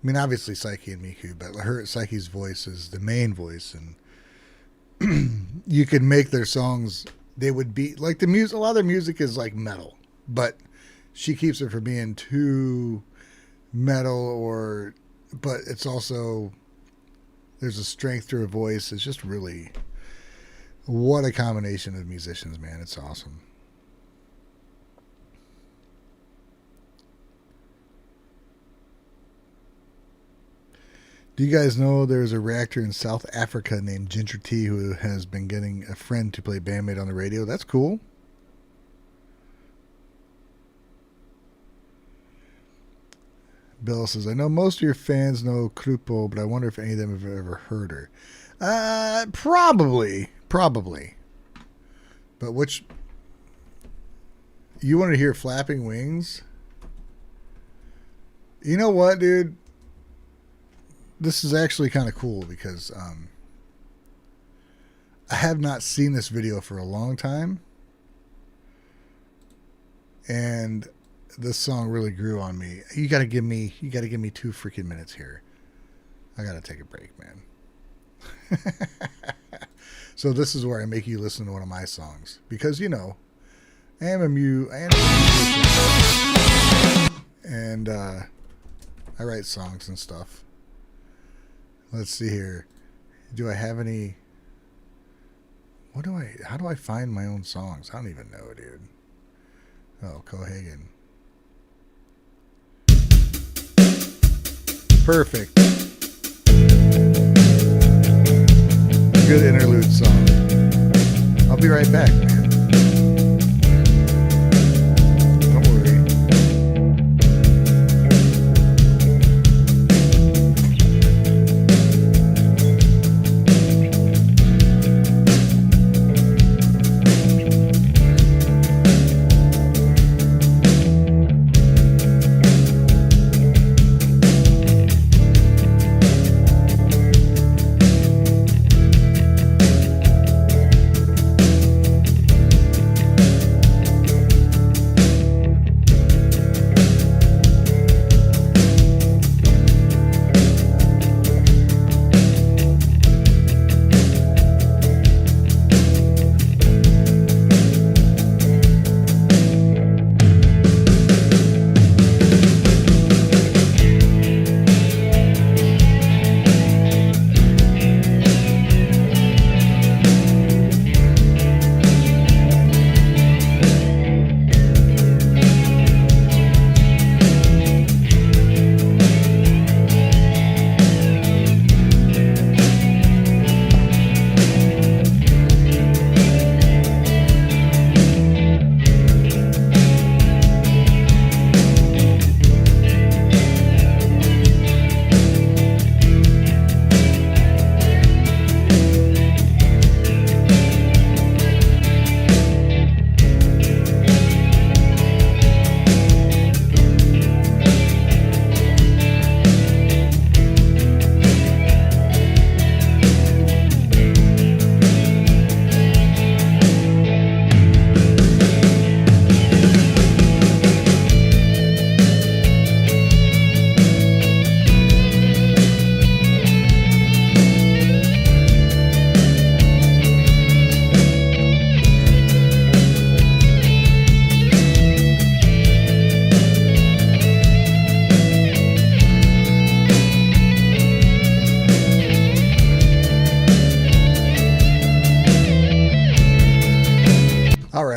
mean, obviously Psyche and Miku, but Psyche's voice is the main voice, and you could make their songs. They would be like the music. A lot of their music is like metal, but she keeps it from being too metal, but it's also, there's a strength to her voice. It's just really, what a combination of musicians, man. It's awesome. Do you guys know there's a reactor in South Africa named Ginger T who has been getting a friend to play BAND-MAID on the radio? That's cool. Bill says, I know most of your fans know Cluppo, but I wonder if any of them have ever heard her. Probably. But which... You want to hear Flapping Wings? You know what, dude? This is actually kind of cool because I have not seen this video for a long time. And this song really grew on me. You gotta give me 2 freaking minutes here. I gotta take a break, man. So this is where I make you listen to one of my songs. Because, you know, I am a musician. And I write songs and stuff. Let's see here. Do I have any... How do I find my own songs? I don't even know, dude. Oh, Cohagen. Perfect. Good interlude song. I'll be right back, man. Don't worry.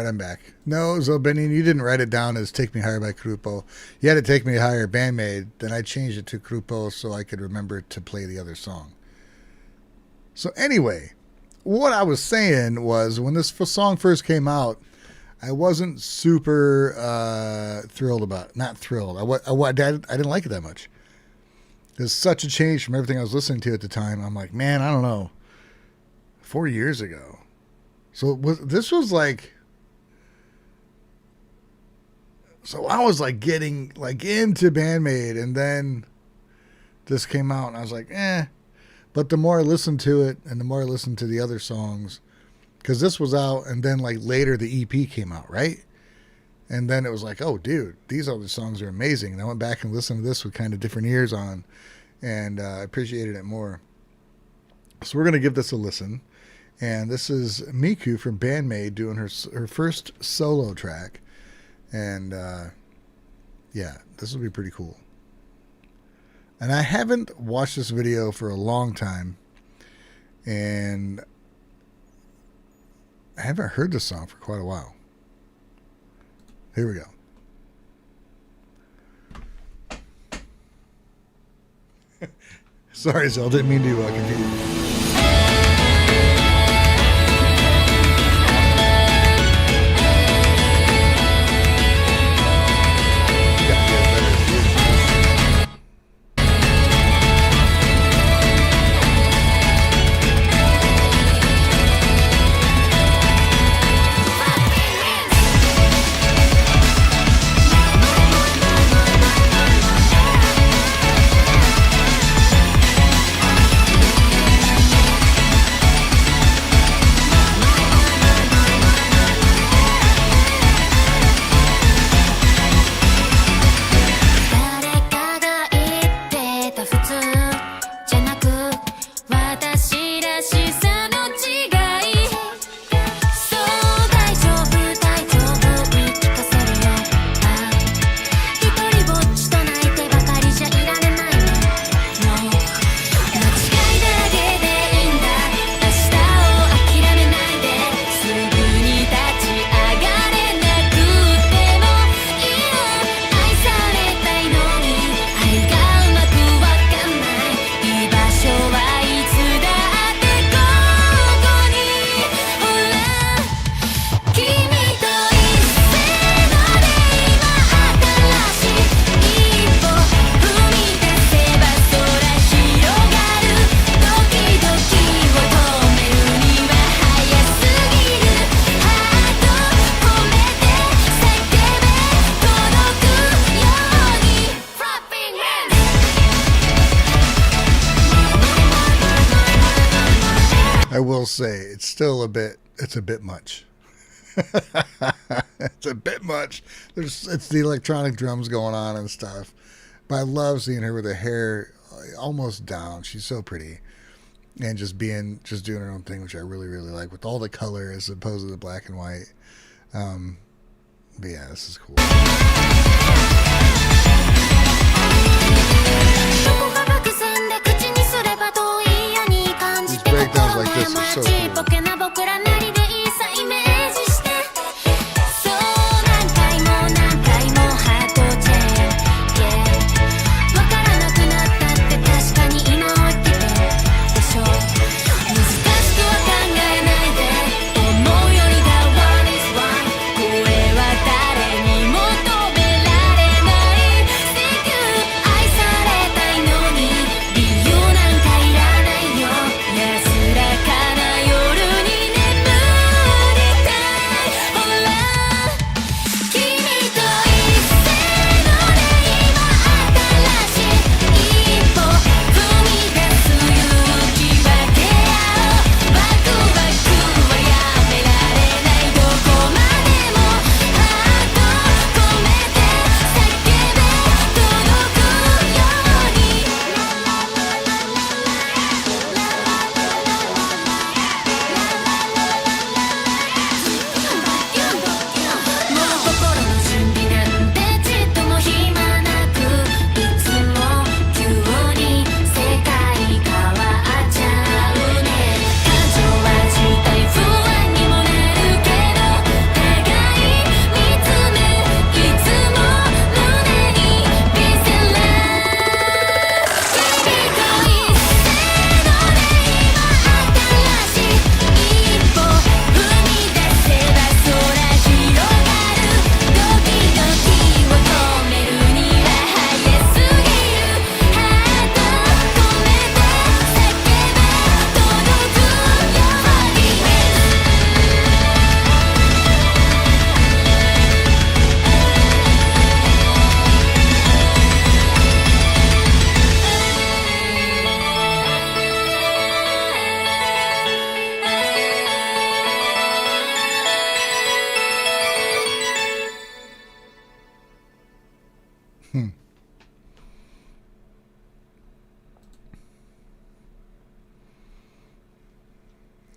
I'm back. No, Zelbinian, you didn't write it down as Take Me Higher by Cluppo. You had to Take Me Higher BAND-MAID. Then I changed it to Cluppo so I could remember to play the other song. So anyway, what I was saying was when this song first came out, I wasn't super thrilled about it. Not thrilled. I didn't like it that much. There's such a change from everything I was listening to at the time. I'm like, man, I don't know. 4 years ago. So this was like... So I was like getting like into BAND-MAID, and then this came out and I was like, eh. But the more I listened to it and the more I listened to the other songs, because this was out and then like later the EP came out, right? And then it was like, oh, dude, these other songs are amazing. And I went back and listened to this with kind of different ears on, and I appreciated it more. So we're going to give this a listen. And this is Miku from BAND-MAID doing her first solo track. And yeah, this will be pretty cool. And I haven't watched this video for a long time. And I haven't heard this song for quite a while. Here we go. Sorry, Zel, didn't mean to confuse you. I will say it's still a bit much. It's a bit much. It's the electronic drums going on and stuff. But I love seeing her with her hair almost down. She's so pretty. And just doing her own thing, which I really, really like, with all the color as opposed to the black and white. But yeah, this is cool. These breakdowns like this are so cool.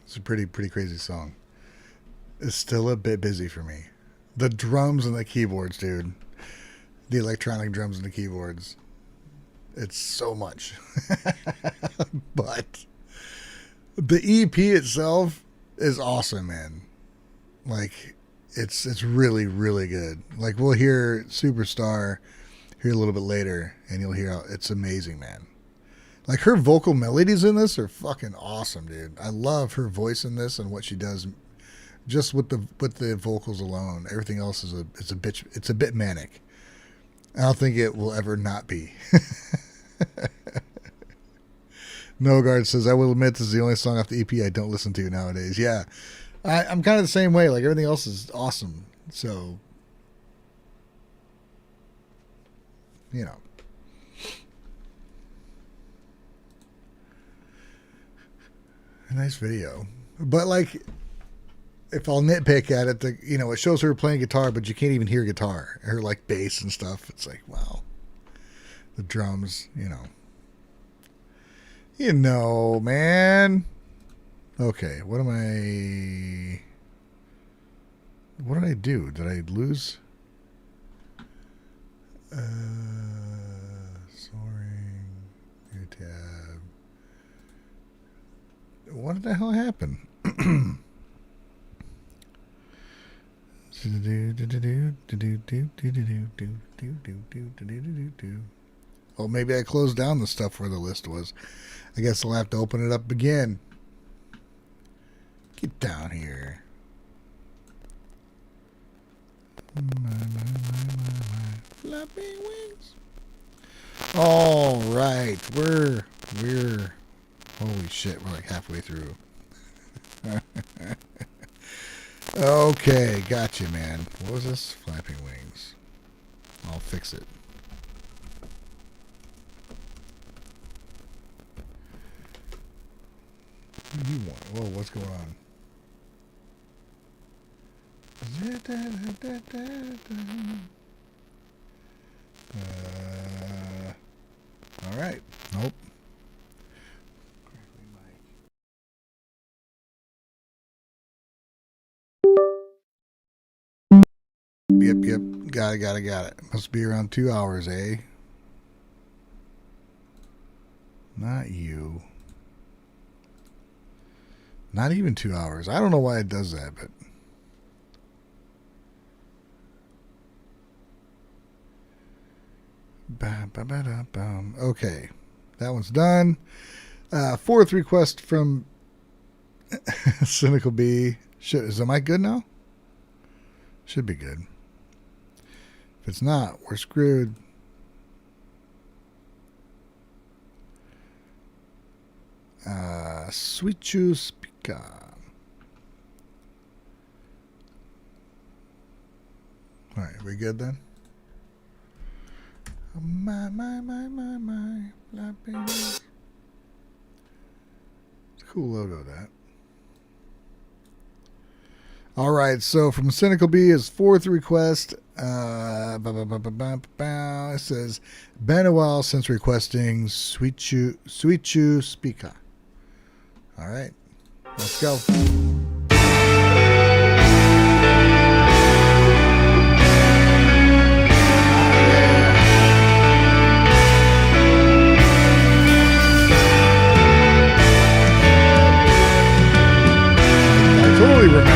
It's a pretty crazy song. It's still a bit busy for me. The drums and the keyboards, dude. The electronic drums and the keyboards. It's so much. But the EP itself is awesome, man. Like, it's really, really good. Like, we'll hear Superstar here a little bit later, and you'll hear how it's amazing, man. Like, her vocal melodies in this are fucking awesome, dude. I love her voice in this and what she does just with the vocals alone. Everything else is a bit manic. I don't think it will ever not be. Nogard says, I will admit this is the only song off the EP I don't listen to nowadays. Yeah. I'm kind of the same way. Like, everything else is awesome. So, you know. A nice video. But, like, if I'll nitpick at it, it shows her playing guitar, but you can't even hear guitar. Her, like, bass and stuff. It's like, wow. The drums, man. Okay, what did I do? Did I lose? Soaring, new tab. What the hell happened? Oh, maybe I closed down the stuff where the list was. I guess I'll have to open it up again. Get down here. My flapping wings. All right, we're holy shit, we're like halfway through. Okay, gotcha, man. What was this? Flapping wings. I'll fix it. What do you want? Whoa, what's going on? All right. Nope. Yep. Got it. Must be around 2 hours, eh? Not you. Not even 2 hours. I don't know why it does that, but... Okay. That one's done. Fourth request from Cynical B. Is the mic good now? Should be good. If it's not, we're screwed. Suichu Spica. All right, we good then? My flapping. It's a cool logo, that. All right, so from Cynical B, his fourth request. It says, been a while since requesting Suichu Spica. All right, let's go. I totally remember.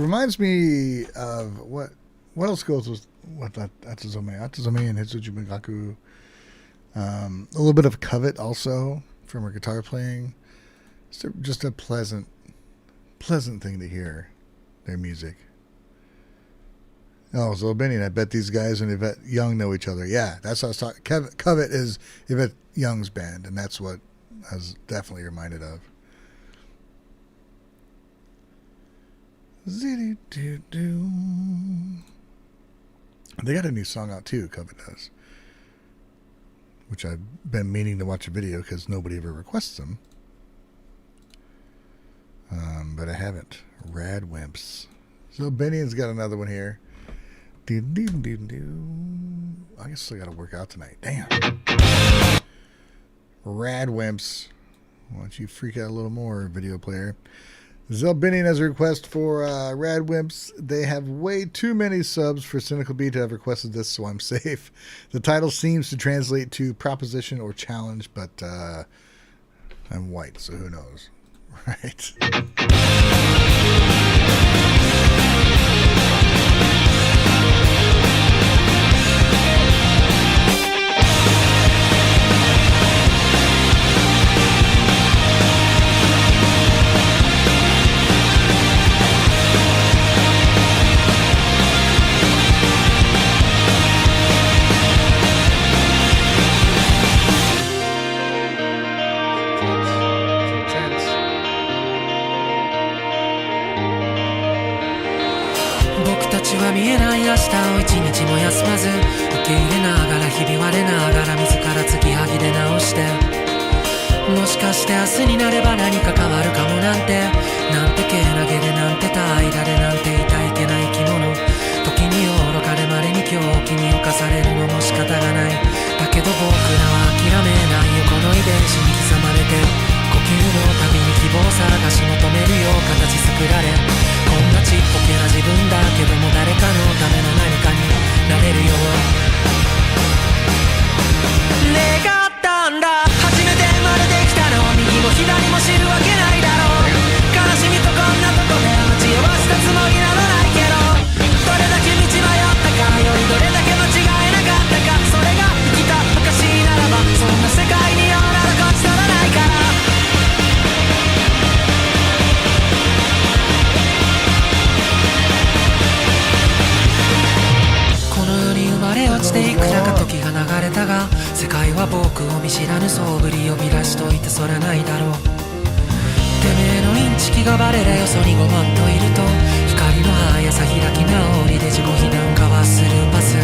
reminds me of what else goes with Atozome and Hitsuji Bungaku. A little bit of Covet also from her guitar playing. It's just a pleasant thing to hear their music. Oh, Zelbinian, I bet these guys and Yvette Young know each other. Yeah, that's what I was talking. Covet is Yvette Young's band, and that's what I was definitely reminded of. They got a new song out too, Covet does, which I've been meaning to watch a video because nobody ever requests them. But I haven't. RADWIMPS. Zelbinian's got another one here. I guess I got to work out tonight. Damn. RADWIMPS. Why don't you freak out a little more, video player? Zelbinian has a request for RADWIMPS. They have way too many subs for Cynical B to have requested this, so I'm safe. The title seems to translate to proposition or challenge, but I'm white, so who knows? Right.見えない明日を一日も休まず受け入れながらひび割れながら自ら継ぎはぎで直して、もしかして明日になれば何か変わるかもなんてけなげでなんて怠惰でなんていたいけない生き物、時に愚かでまれに狂気に侵されるのも仕方がない。だけど僕らは諦めないよ、この遺伝子に刻まれて呼吸のたびに希望探し求めるよう形作られ、こんなちっぽけな自分だけども誰かのための何かになれるよ。願ったんだ、初めて生まれてきたの、右も左も知るわけないだろう。悲しみとこんなとこで待ち合わせたつもりなどないけど、どれだけ道迷ったかよりどれだけ間違えなかったか、それが生きた証ならばそんな世界にはならこちとらないから。落ちていく中時が流れたが、世界は僕を見知らぬそぶり呼び出しといてそれないだろう。てめえのインチキがバレれよそにごまんといると、光の速さ開き直りで自己避難かわすルーパス。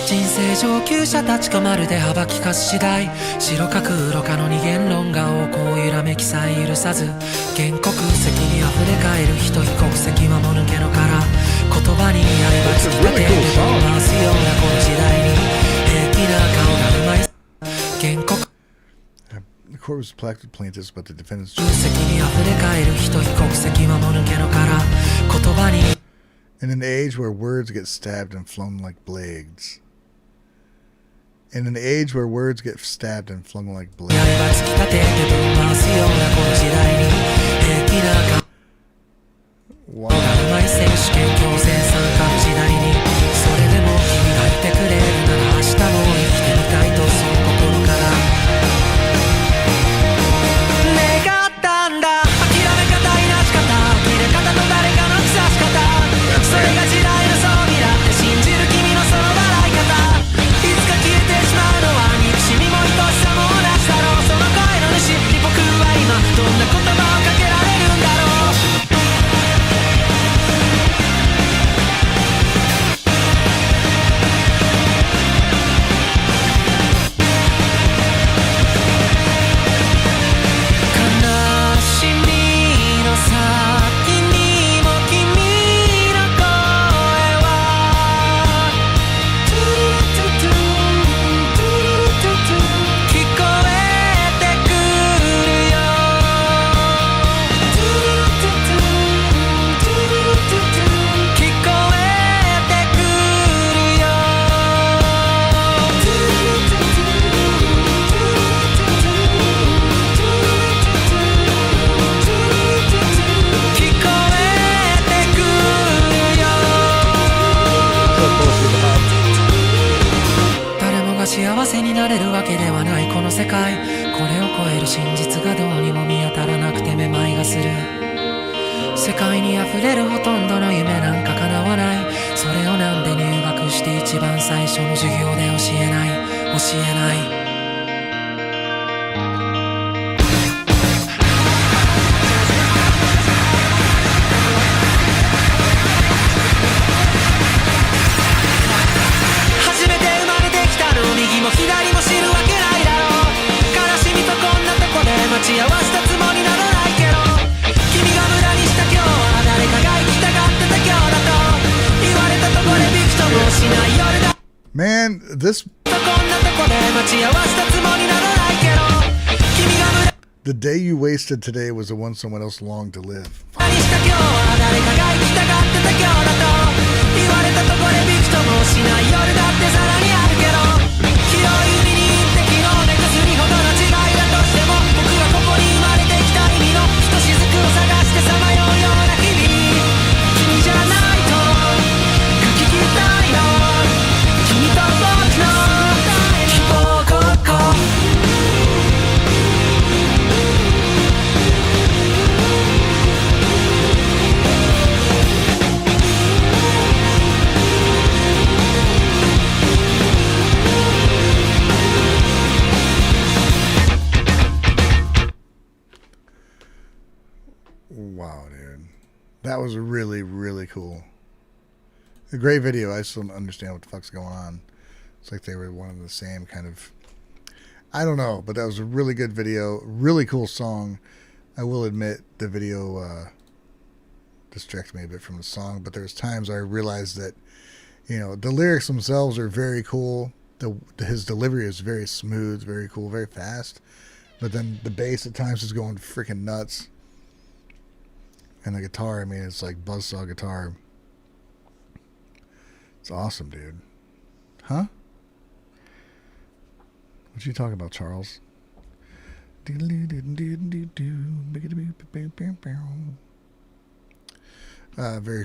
人生上級者たちかまるで幅利かす次第、白か黒かの二元論が横行揺らめきさえ許さず、原国籍にあふれかえる人非国籍はもぬけの殻、言葉に刃突き立てて回すようなこの時代に平気な顔がうまい原告。 The court was plagued with plaintiffs, but the defendants. 席にあふれかえる人非国籍はもぬけの殻、言葉に。In an age where words get stabbed and flung like blades. In an age where words get stabbed and flung like blades. 刃突き立てて回すようなこの時代に平気な顔。Wow. うまい選手権強制参加の時代に、それでも君がいてくれるなら明日も生きてみたいとそう心から願ったんだ。諦め方いなし方切れ方と誰かの腐し方、それが時代の装備だって信じる君のその笑い方、いつか消えてしまうのは憎しみも愛しさも同じだろう。その声の主に僕は今どんな言葉をかけられるんだろう。ば幸せになれるわけではないこの世界、これを超える真実がどうにも見当たらなくてめまいがする。世界にあふれるほとんどの夢なんか叶わない。それをなんで入学して一番最初の授業で教えない。初めて生まれてきたのを右も左も知るわけないだろう。悲しみとこんなとこで待ち合わせたつもりなどないけど、君が無駄にした今日は誰かが行きたがってた今日だと言われたとこでびくともしない夜だ。 Man, this the day you wasted today was the one someone else longed to live. Wow, dude. That was really, really cool. A great video. I still don't understand what the fuck's going on. It's like they were one of the same kind of... I don't know, but that was a really good video. Really cool song. I will admit the video distracted me a bit from the song, but there's times I realized that, you know, the lyrics themselves are very cool. His delivery is very smooth, very cool, very fast. But then the bass at times is going freaking nuts. And the guitar, I mean, it's like buzzsaw guitar. It's awesome, dude. Huh? What you talking about, Charles? Very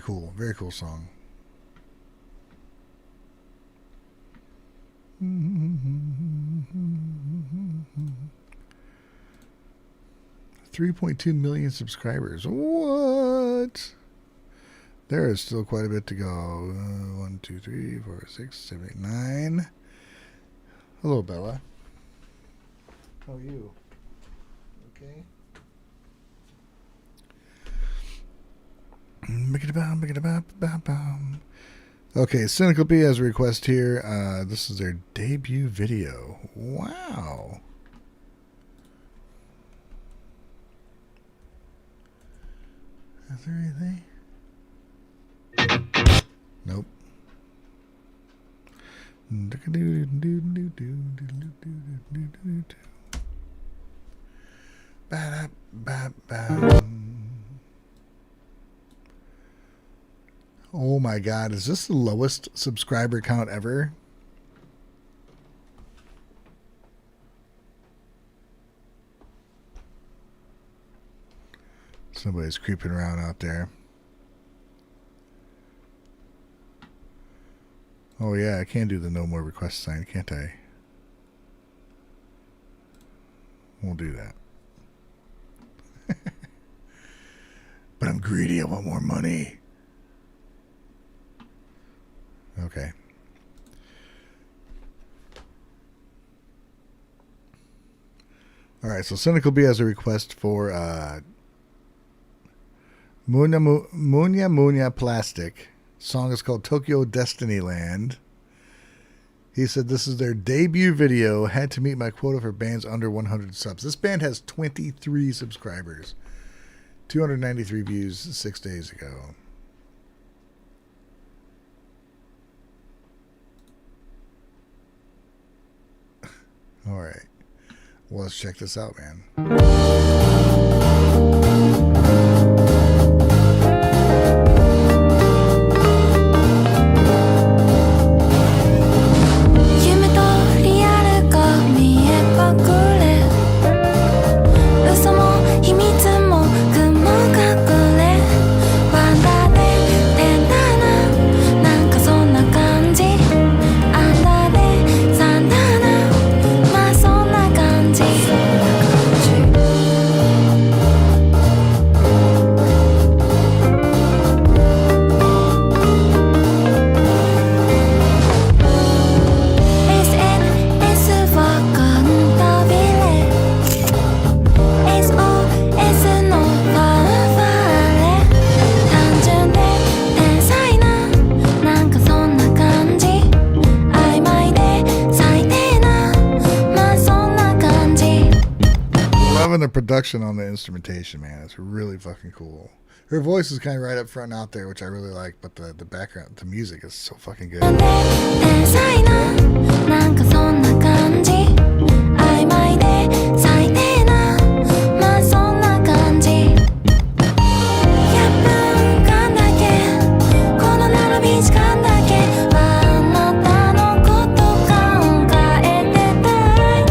cool. Very cool song. 3.2 million subscribers. What? There is still quite a bit to go. 1, 2, 3, 4, 6, 7, 8, 9. Hello, Bella. How are you? Okay. Okay, Cynical B has a request here. This is their debut video. Wow. Is there anything? Nope. Oh my god, is this the lowest subscriber count ever? Somebody's creeping around out there. Oh yeah, I can do the no more request sign, can't I? Won't do that. But I'm greedy, I want more money. Okay. Alright, so Cynical B has a request for Munya Plastic. Song is called Tokyo Destinyland. He said this is their debut video. Had to meet my quota for bands under 100 subs. This band has 23 subscribers. 293 views 6 days ago. All right. Well, let's check this out, man. 「あんだでさんだで loving the production on the instrumentation, man. It's really fucking cool. Her voice is kind of right up front and out there, which I really like, but the background, the music is so fucking good. 天才ななんかそんな感じ曖昧で最低なまあそんな感じ100分間だけこの並び時間だけあなたのこと考えてたい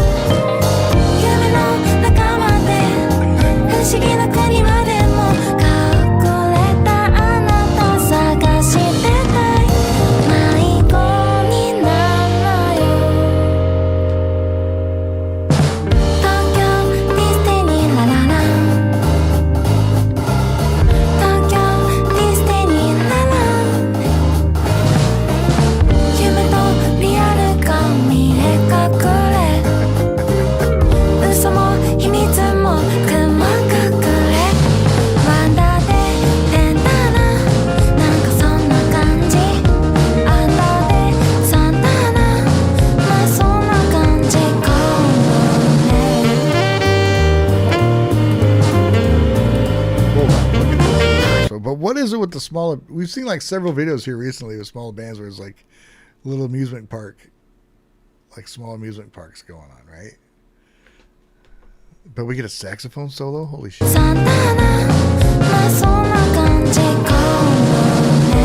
夢の中まで不思議な国までも隠れたあなた探してたい迷子になんなよ東京ディスティニーラララ東京ディスティニーララ夢とリアルが見え隠れ嘘も秘密も雲隠れワンダーで変だななんかそんな感じアンダーでサンタなまあそんな感じかもね But what is it with the smaller? We've seen like several videos here recently with small bands where it's like little amusement park, like small amusement parks going on, right? But we get a saxophone solo. Holy shit! サンタなまあそんな感じかもね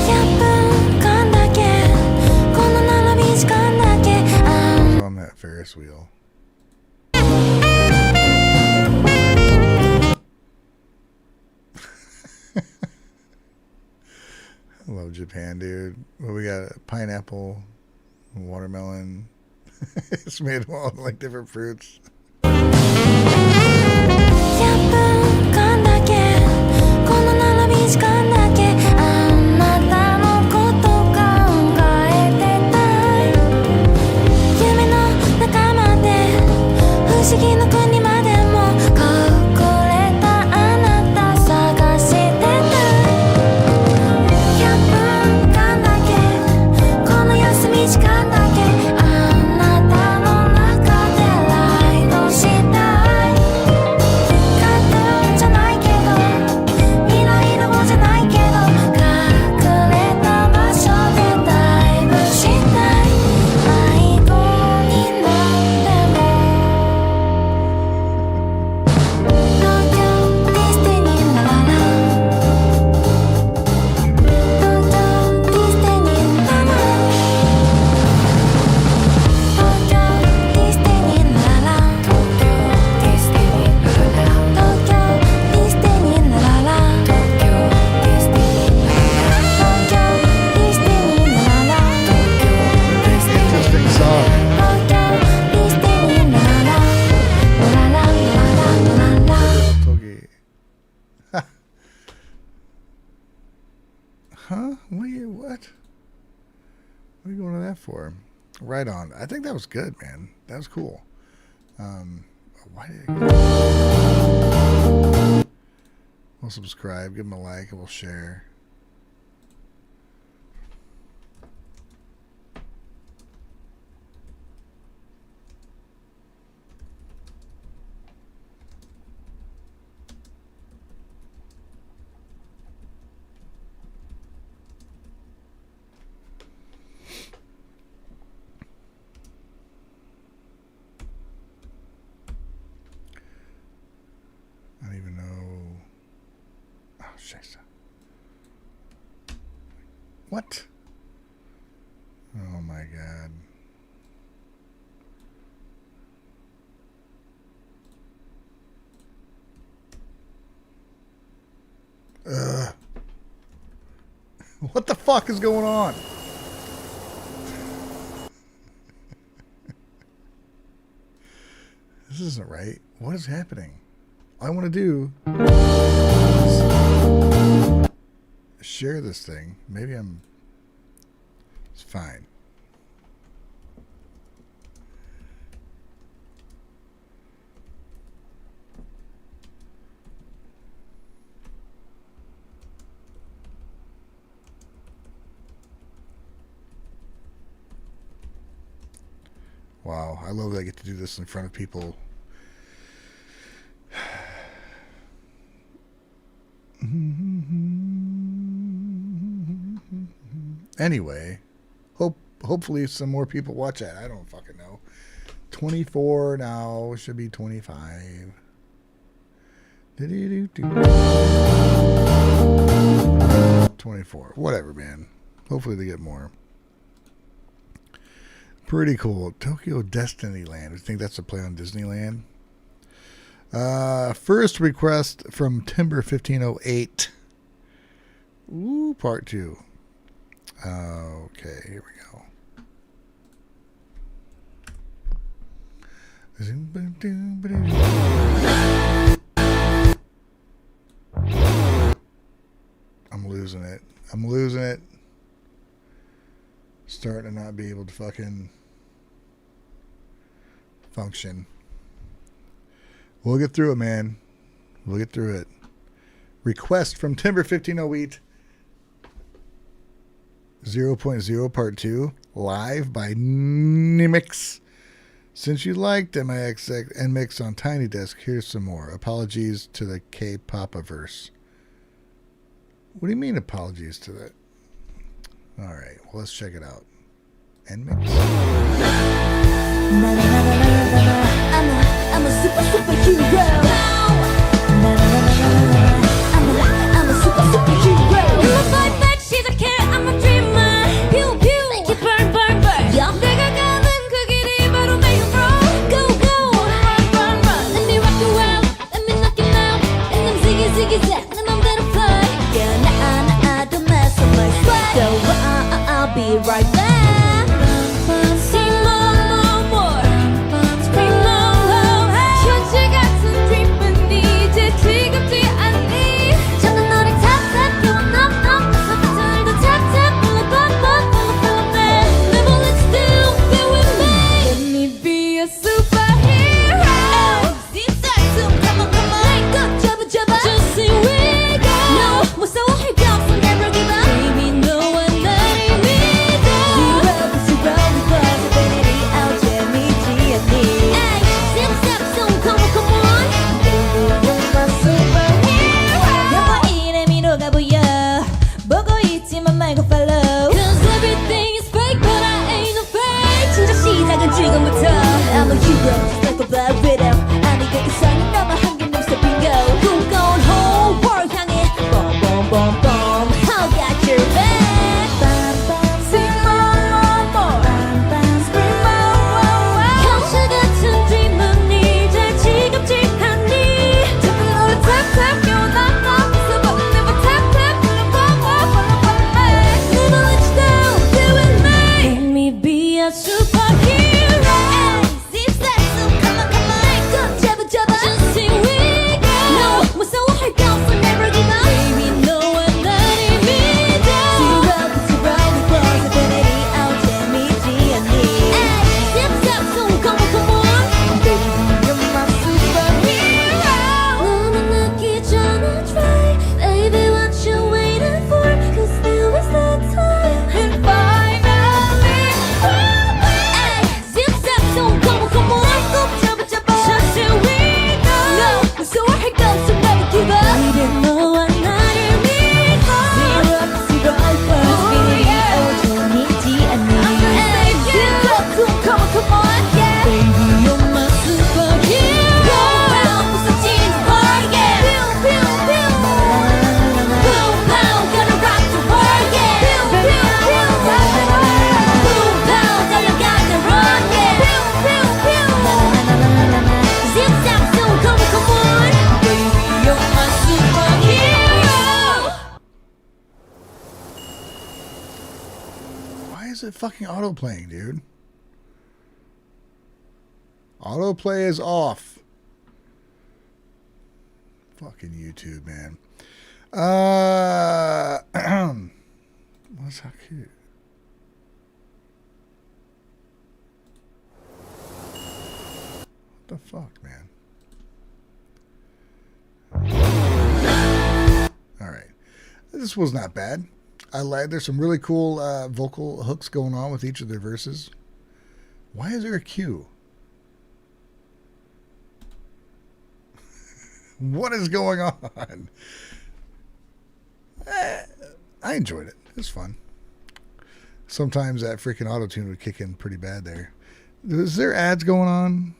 100分間だけこの並び時間だけOn that Ferris wheel. I love Japan, dude. Well, we got pineapple, watermelon. It's made of all like different fruits. 100分間だけこの並び時間だけあなたのこと考えてたい夢の中まで不思議な国までも隠れたあなた探してたい100分間だけこの休み時間だけあなたの中でライドしたいカートゥーンじゃないけど未来の方じゃないけど隠れた場所でダイブしたい迷子になっても東京ディスティニーラララ東京ディスティニーララ東京ディスティニーララ東京ディスティニーララ東京ディスティニーララ東京ディスティニーララ東京ディスティニーララ東京ディスティニー Interesting song. 東京ディスティニーラララララララララ Togi. Huh? What are you, what? What are you going to that for? Right on. I think that was good, man. That was cool. Why did it... We'll subscribe, give them a like, and we'll share. I don't even know. Oh, shit. What? Oh my god. What the fuck is going on? This isn't right. What is happening? All I want to do is share this thing. Maybe it's fine. Wow, I love that I get to do this in front of people. Anyway, hopefully some more people watch that. I don't fucking know. 24 now, should be 25. 24, whatever, man. Hopefully they get more. Pretty cool. Tokyo Destinyland. I think that's a play on Disneyland. First request from Timber 1508. Ooh, part 2. Okay, here we go. I'm losing it. I'm losing it. Starting to not be able to fucking function. We'll get through it, man. We'll get through it. Request from Timber 1508 0.0 Part 2 live by Nimix. Since you liked MX on Tiny Desk, here's some more. Apologies to the K-Papa-verse. What do you mean apologies to that? All right, well, let's check it out. NMix. I'm a superhero. I'm a superhero. You fight back, she's a cat, I'm a dreamer. Pew pew, make it burn, burn, burn. Yeah. 내가 가는 그 길이 바로 make it roll. Go go, run, run, run. Let me rock you out, let me knock you out. And I'm ziggy ziggy zag, 내 맘대로 fly. Yeah, nah, don't mess with my swag. So I'll be right back. I'm a hero, just like a black widow. 아니가 이상이 남아 한개 냄새 bingo. 꿈꿔온 whole world 향해 Boom, boom, boom, boom. I got your back. Sing more, more. Scream more. 경찰 같은 dream은 이제 지겹지 않니? 자꾸 너를 tap tap 껴놔. So but never tap tap. follow me. Never let you down, be with me. Let me be a superhero. It fucking auto playing, dude. Autoplay is off. Fucking YouTube, man. What's that cute? What the fuck, man? All right, this was not bad. I like. There's some really cool vocal hooks going on with each of their verses. Why is there a Q? What is going on? I enjoyed it. It was fun. Sometimes that freaking auto-tune would kick in pretty bad there. Is there ads going on?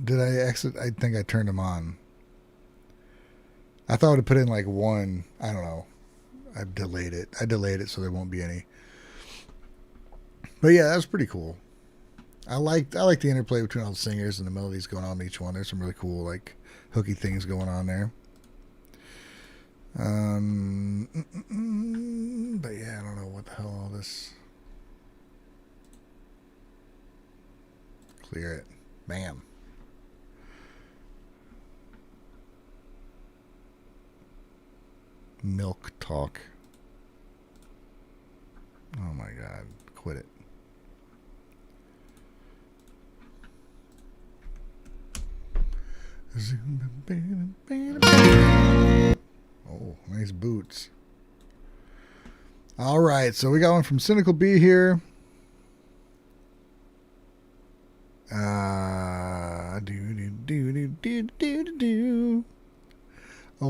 Did I exit? I think I turned them on. I thought I would put in like one. I don't know. I delayed it. I delayed it so there won't be any. But yeah, that was pretty cool. I like the interplay between all the singers and the melodies going on in each one. There's some really cool like hooky things going on there. But yeah, I don't know what the hell all this. Clear it. Bam. Milk talk. Oh my God. Quit it. Oh, nice boots. All right, so we got one from Cynical B here. Oh,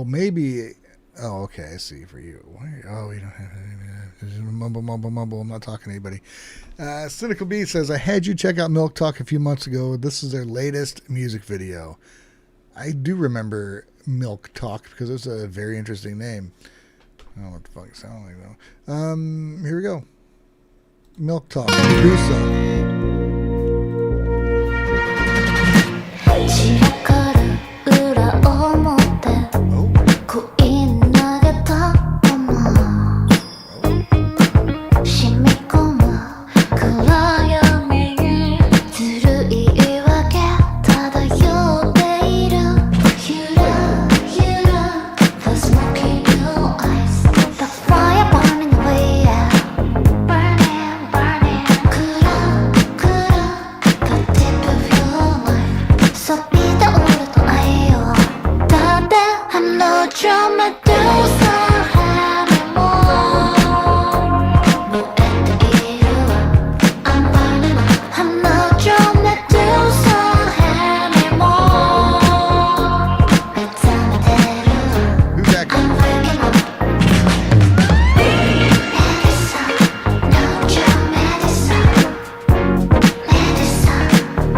maybe. Oh, okay, I see for you. Oh, we don't have mumble. I'm not talking to anybody. Cynical B says, I had you check out Milk Talk a few months ago. This is their latest music video. I do remember Milk Talk because it's a very interesting name. I don't know what the fuck it sounds like though. Here we go. Milk Talk. Do some. 散らかる裏表恋に投げたまま染み込む暗闇にずるい言い訳漂っているゆらゆら The smoky blue eyes The fire burning away Burning, burning 暗く The tip of your mind そびておると愛よだって I'm not your Medusa anymore 燃えているわ I'm burning up I'm not your Medusa anymore 目覚めてるわ Who's that I'm guy? waking up Medicine, not your medicine Medicine,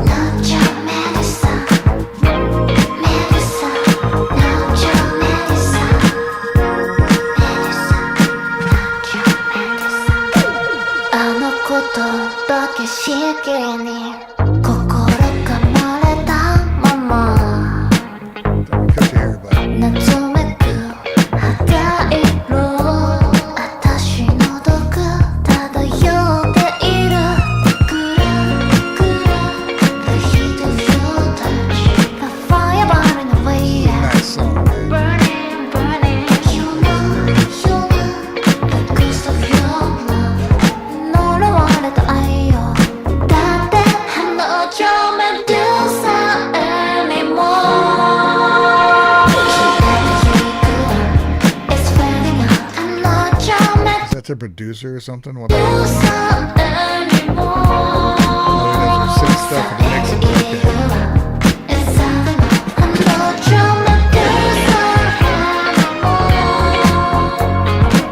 not your medicine Medicine, not your medicine Medicine, not your medicine あのことだけしきりに心がまれたまま Cut your hair, bud. 夏めく肌色私の毒漂っているくらくら The heat of your touch The fire burning away Nice song, man. Burning, burning You know, The ghost of your love 呪われた愛よだって I'm not your Medusa anymore It's fading out I'm not your Is that their producer or something? What Medusa anymore Oh, he does their synth stuff and mix it. Okay. It's fading out I'm not your Medusa anymore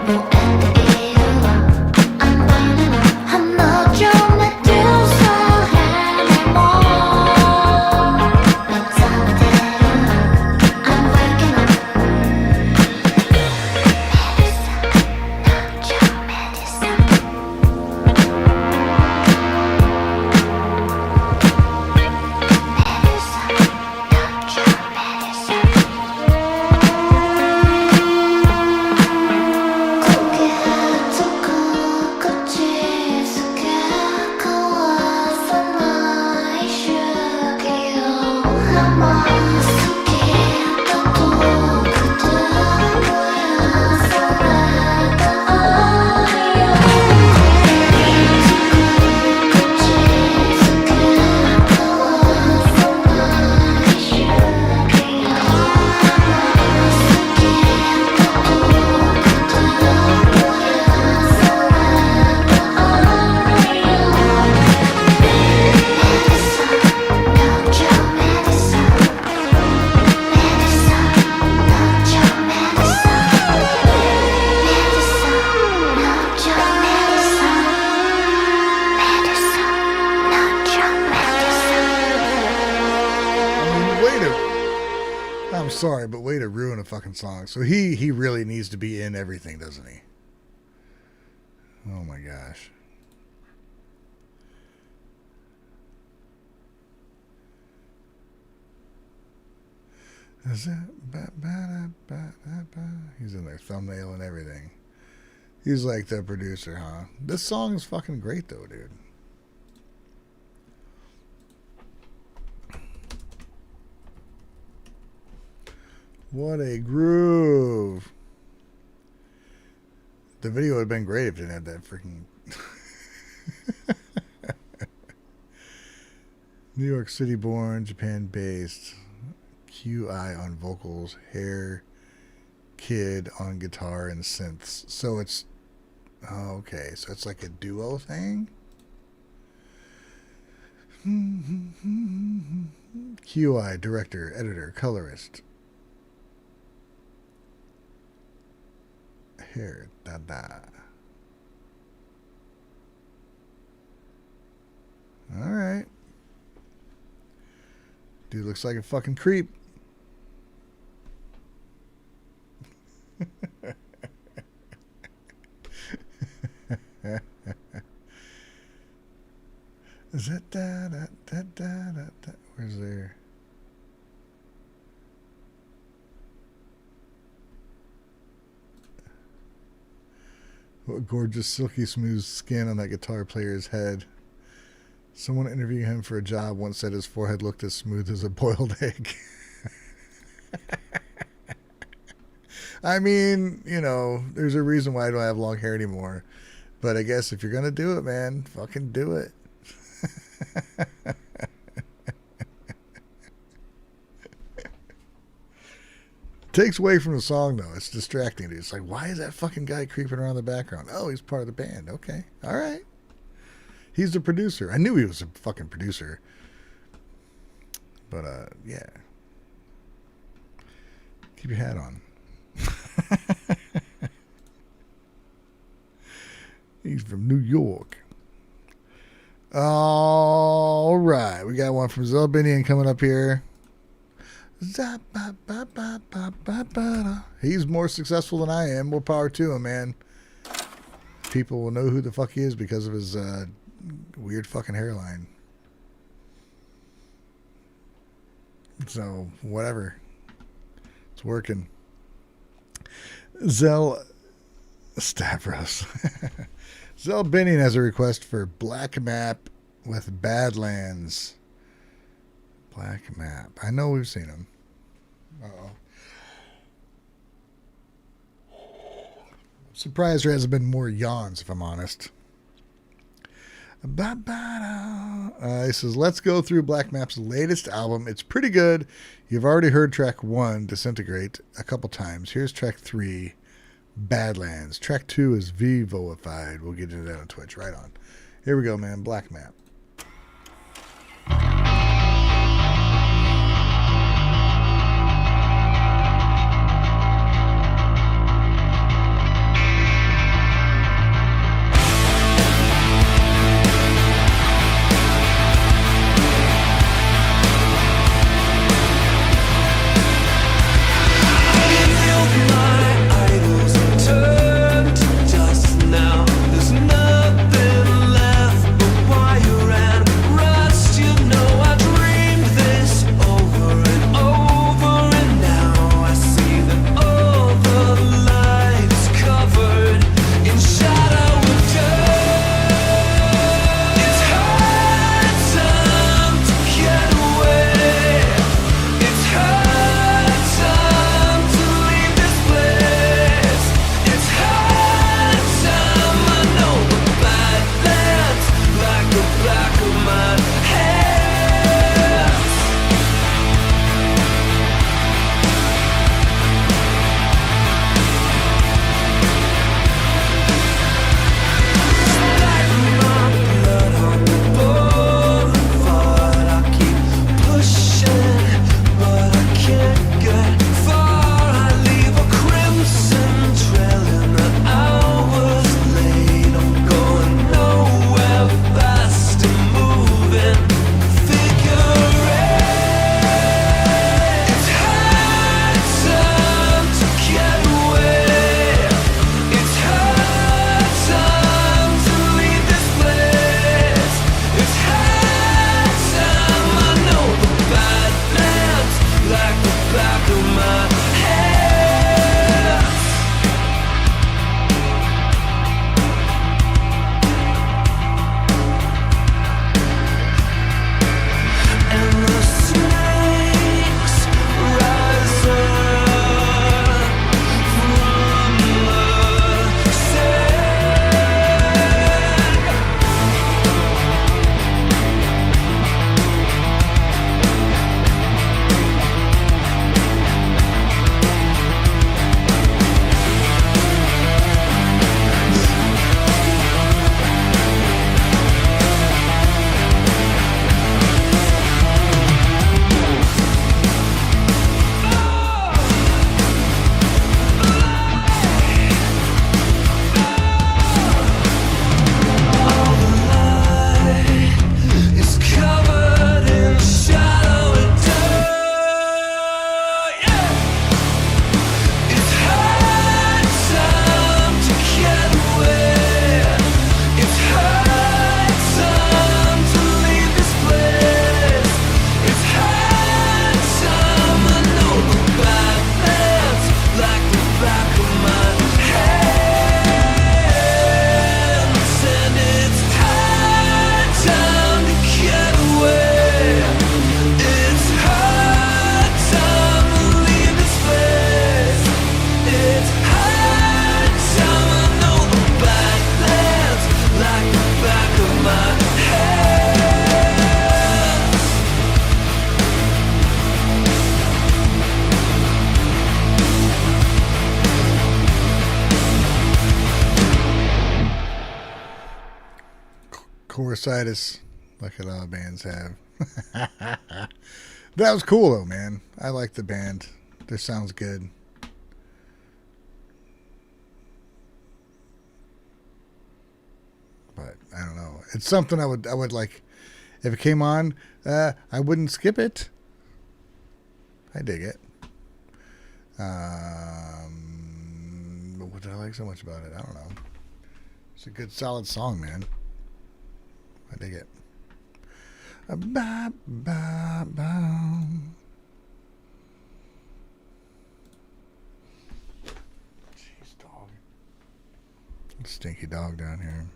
燃えているわ I'm burning up I'm not your Medusa anymore 目覚めてるわ I'm waking up Medicine, not your medicine Medicine, sorry, but way to ruin a fucking song. So he really needs to be in everything, doesn't he? Oh my gosh. Is that he's in their thumbnail and everything. He's like the producer, huh? This song is fucking great though, dude. What a groove. The video would have been great if it didn't have that freaking New York City born, Japan based. QI on vocals, Hair Kid on guitar and synths. So it's okay, so it's like a duo thing. QI, director, editor, colorist. Hair Dada. Alright. Dude looks like a fucking creep. Is that da? Where's there? What gorgeous, silky smooth skin on that guitar player's head. Someone interviewing him for a job once said his forehead looked as smooth as a boiled egg. I mean, you know, there's a reason why I don't have long hair anymore. But I guess if you're going to do it, man, fucking do it. Takes away from the song, though. It's distracting, dude. It's like, why is that fucking guy creeping around the background? Oh, he's part of the band. Okay. All right. He's the producer. I knew he was a fucking producer. But, yeah. Keep your hat on. He's from New York. All right. We got one from Zelbinian coming up here. He's more successful than I am. More power to him, man. People will know who the fuck he is because of his weird fucking hairline. So, whatever. It's working. Stavros. Zelbinian has a request for Black Map with Badlands. Black Map. I know we've seen him. Uh-oh. Surprised there hasn't been more yawns, if I'm honest. He says, let's go through Black Map's latest album. It's pretty good. You've already heard track 1, Disintegrate, a couple times. Here's track 3, Badlands. Track 2 is Vivoified. We'll get into that on Twitch. Right on. Here we go, man. Black Map. Just now, there's nothing left but wire Chorositis, like a lot of bands have. That was cool though, man. I like the band. This sounds good. But I don't know. It's something I would like. If it came on, I wouldn't skip it. I dig it. But what did I like so much about it? I don't know. It's a good, solid song, man. I dig it. Ba, ba, ba. Jeez, dog. Stinky dog down here.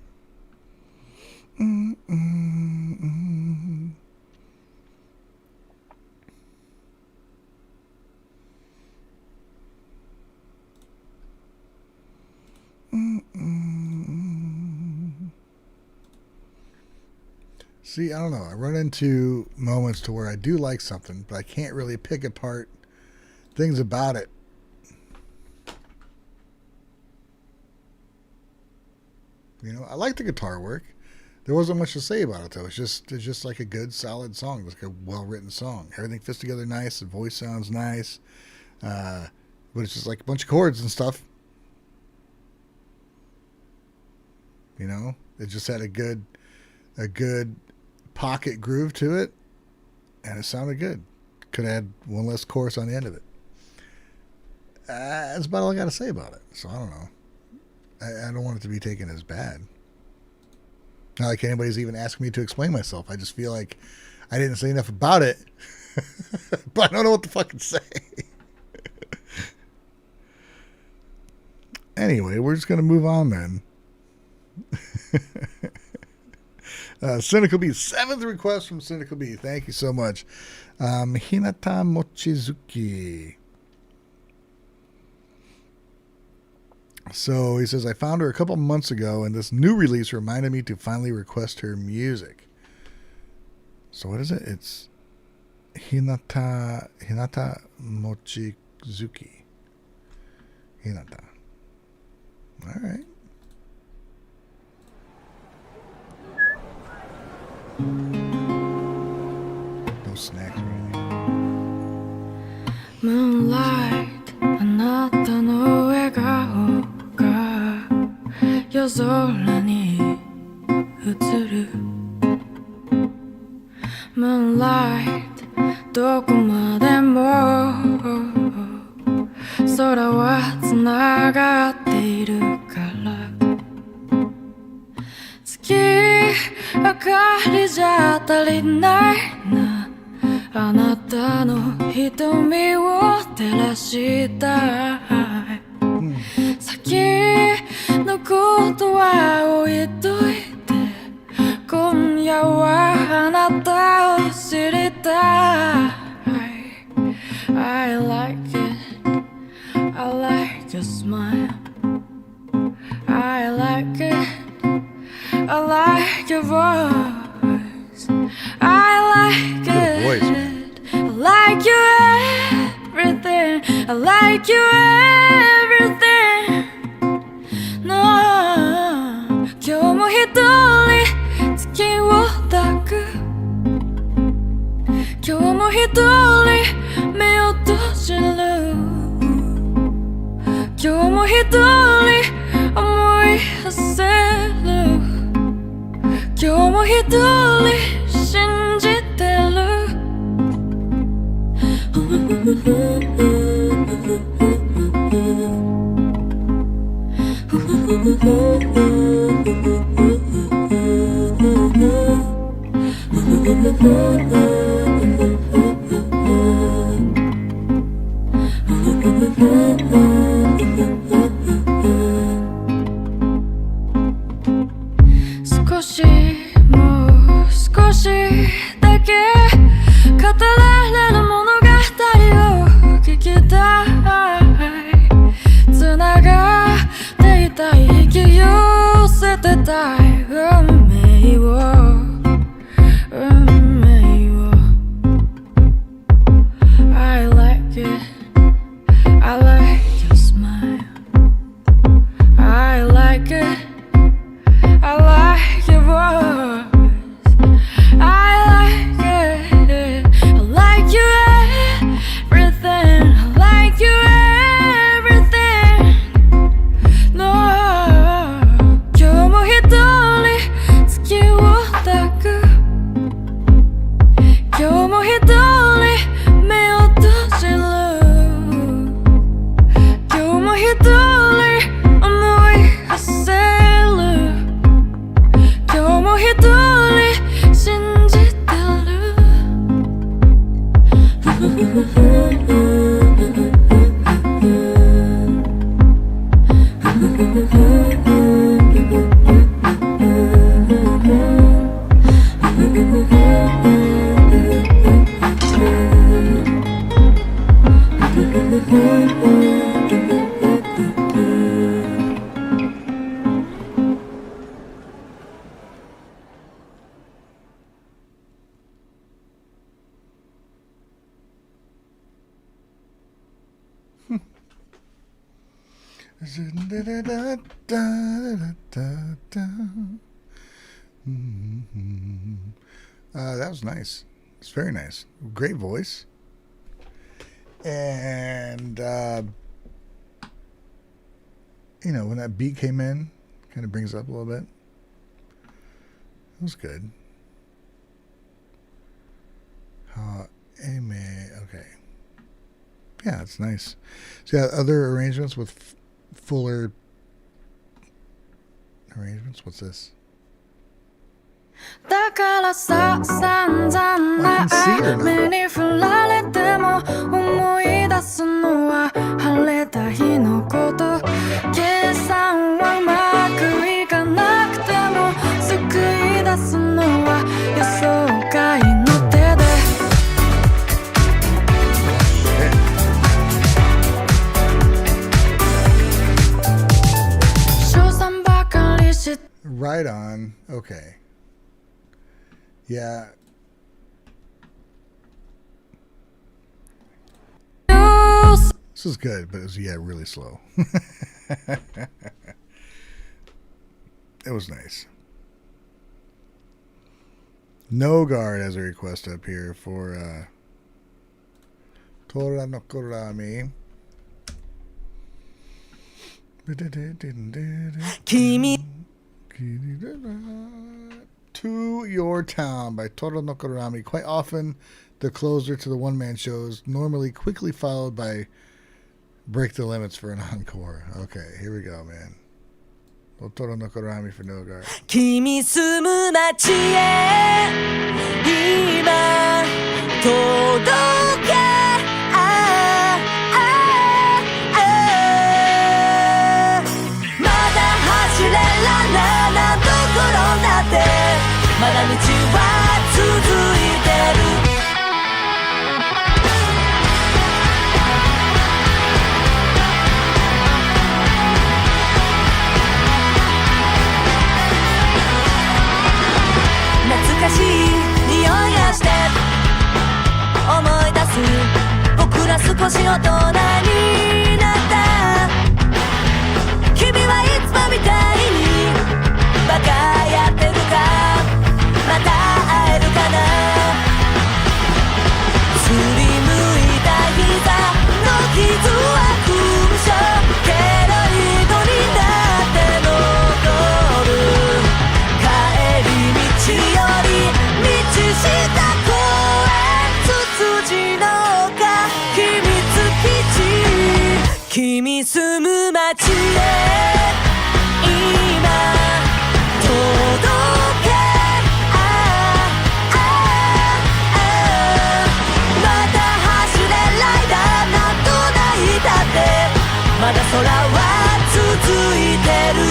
See, I don't know. I run into moments to where I do like something, but I can't really pick apart things about it. You know, I like the guitar work. There wasn't much to say about it, though. It's just like a good, solid song. It's like a well-written song. Everything fits together nice. The voice sounds nice. But it's just like a bunch of chords and stuff. You know? It just had a good pocket groove to it. And it sounded good. Could have had one less chorus on the end of it. That's about all I got to say about it. So, I don't know. I don't want it to be taken as bad. Not like anybody's even asking me to explain myself. I just feel like I didn't say enough about it. But I don't know what to fucking say. Anyway, we're just going to move on then. Cynical B. 7th request from Cynical B. Thank you so much. Hinata Mochizuki. So he says, I found her a couple months ago, and this new release reminded me to finally request her music. So what is it? It's Hinata Mochizuki. Hinata. All right. No snacks or anything. Moonlight あなたの笑顔が夜空に映る Moonlight どこまでも空はつながっているから月明かりじゃ足りないなあなたの瞳を照らしたい先のことは置いといて今夜はあなたを知りたい I like it I like your smile I like it I like your voice I like it Good voice, man. I like you everything I like you everything No 今日も一人月を抱く今日も一人目を閉じる今日も一人思い馳せる今日も一人信じてる少しもう少しだけ語られる物語を聞きたいつながっていたい引き寄せてたい運命を I like it I like your smile I like it I like your voice That was nice. It's very nice. Great voice. And, when that beat came in, kind of brings it up a little bit. It was good. Okay. Yeah, it's nice. So, yeah, other arrangements with fuller arrangements. What's this? だからさ散々な目に降られても思い出すのは晴れた日のこと計算はうまくいかなくても救い出すのは予想外の手で Right on. Okay. Yeah. This is good, but it was, really slow. It was nice. No Guard has a request up here for Tora no Kurami. To Your Town by Tora no Kurami. Quite often the closer to the one-man shows, normally quickly followed by Break the Limits for an encore. Okay, here we go, man. Tora no Kurami for No Guard. 君住む街へ今届けまだ走れらないなところだってまだ道は続いてる懐かしい匂いがして思い出す僕ら少し大人になった君はいつもみたいにバカやってるかまた会えるかなすりむいた膝の傷は勲章けど一人になって残る帰り道より道下公園ツツジの丘秘密基地君住む街へ今届けまた走れライダーなんと泣いたってまだ空は続いてる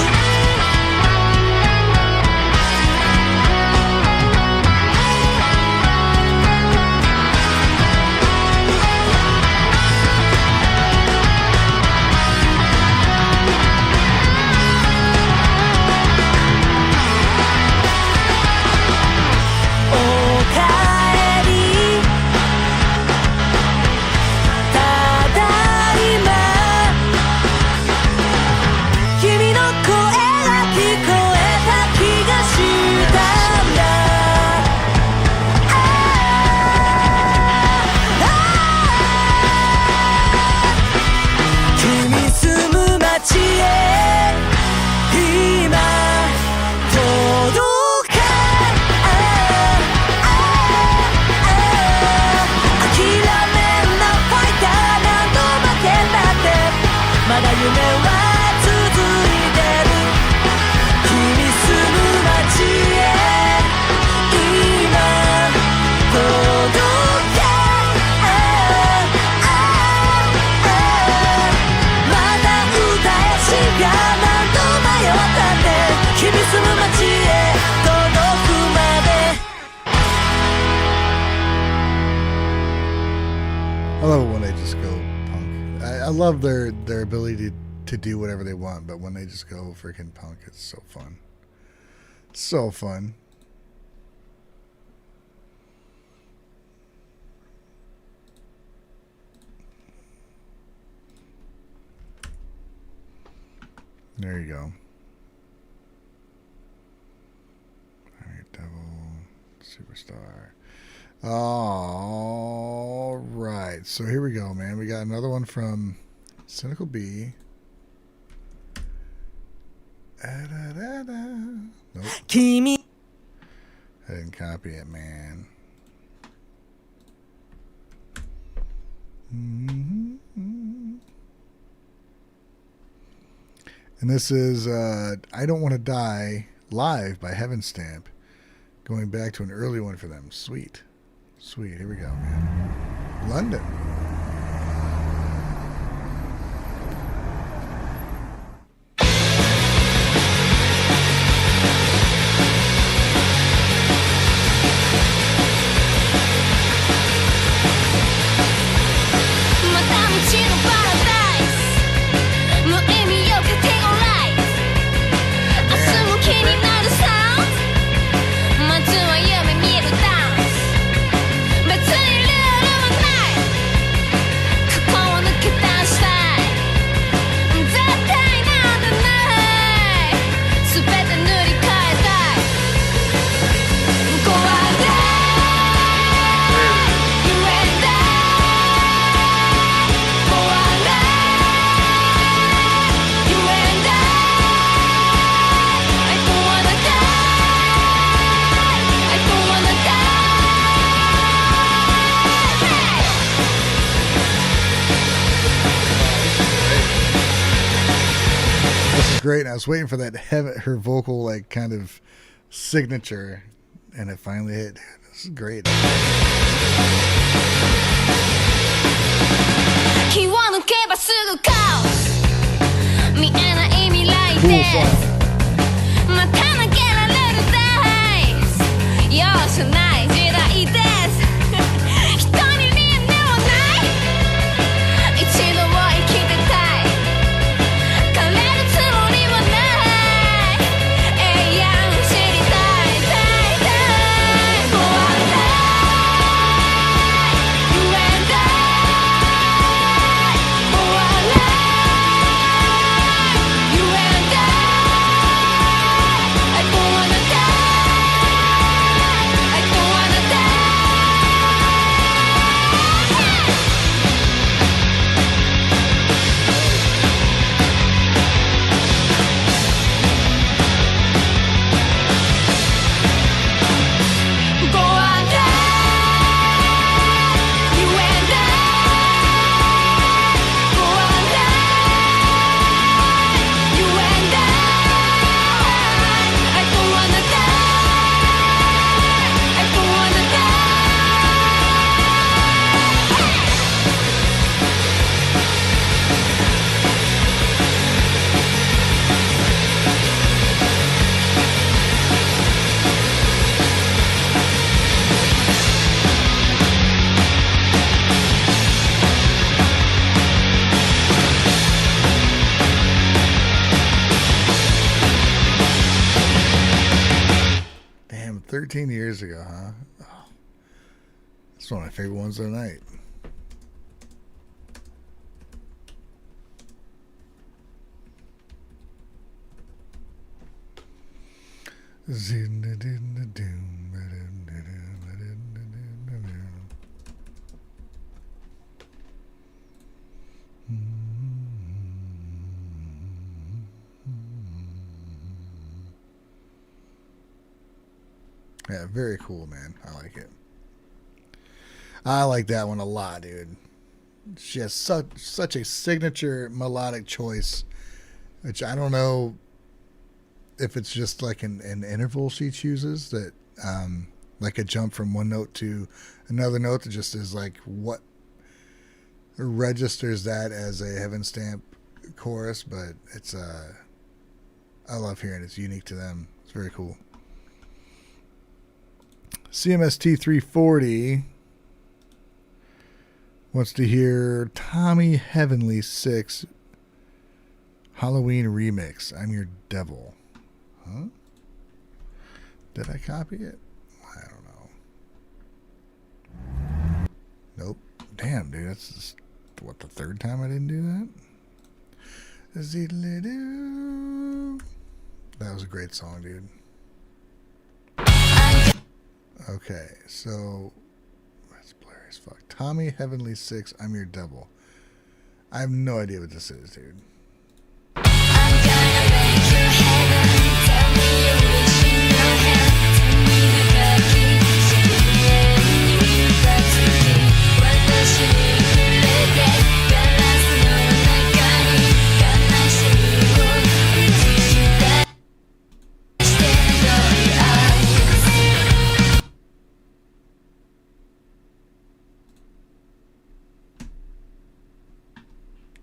I love it when they just go punk. I love their ability to do whatever they want, but when they just go freaking punk, it's so fun. So fun. There you go. Alright, Devil, Superstar. All right, so here we go, man. We got another one from Cynical B. Nope. I didn't copy it, man. And this is I Don't Want to Die live by Heaven Stamp. Going back to an early one for them. Sweet. Sweet. Here we go, man. London. Great. And I was waiting for that her vocal like kind of signature, and it finally hit. This is great. Damn, 13 years ago, huh? Oh, it's one of my favorite ones of the night. Yeah, very cool, man. I like it. I like that one a lot, dude. She has such a signature melodic choice, which I don't know if it's just like an interval she chooses that, like a jump from one note to another note that just is like what registers that as a Heaven Stamp chorus, but it's I love hearing it. It's unique to them. It's very cool. CMST 340 wants to hear Tommy Heavenly 6 Halloween remix. I'm Your Devil. Huh? Did I copy it? I don't know. Nope. Damn, dude. That's just, what, the third time I didn't do that? That was a great song, dude. Okay, so that's blurry as fuck. Tommy Heavenly 6, I'm Your Devil. I have no idea what this is, dude.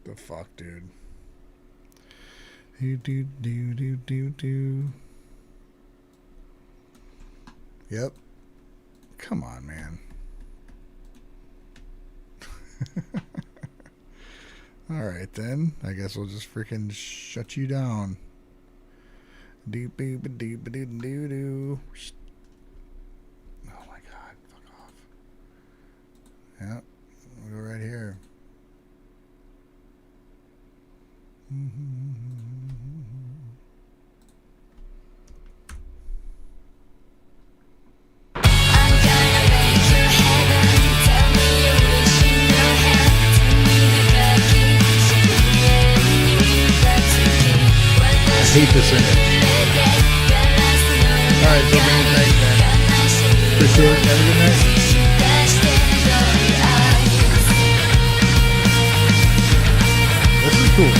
The fuck, dude. Do. Yep. Come on, man. All right, then. I guess we'll just freaking shut you down. Deep deep deep deep doo. Oh my god, fuck off. Yep. We'll go right here. I hate this image. Alright, so bring it night, man. Appreciate it. Have a good night. This is cool.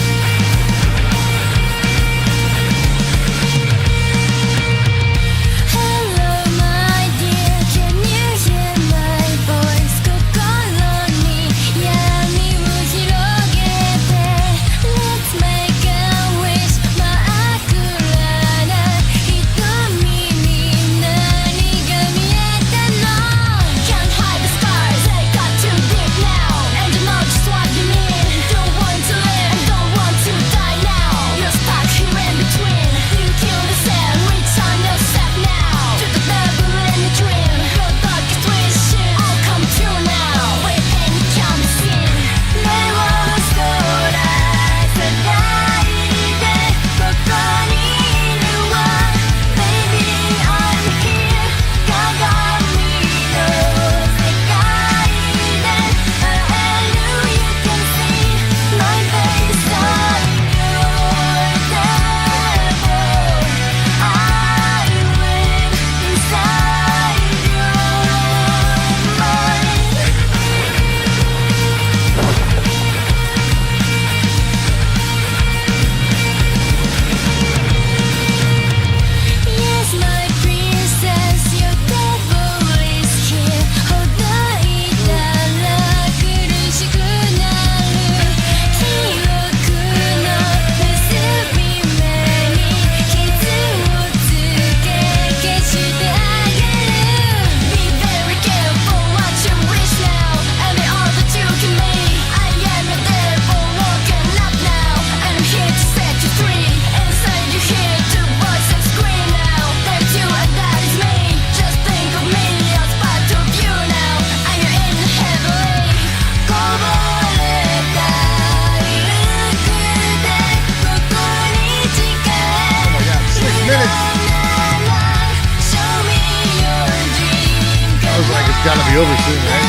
Gotta be over soon, right?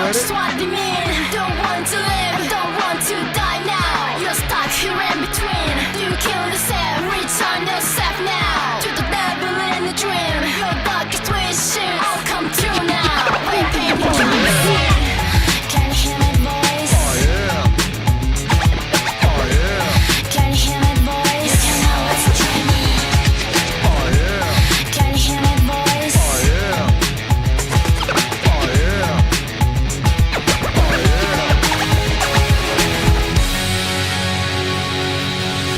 This is the radio edit? Don't want to live, don't want to die now. You're stuck here in between. You kill yourself, return yourself now. To the devil in the dream. Your darkest wishes all come true now. Waiting for you. Can you hear my voice? Oh yeah. Oh yeah. Can you hear my voice? You can always dream me. Oh yeah. Can you hear my voice? Oh yeah. Oh yeah. Oh yeah.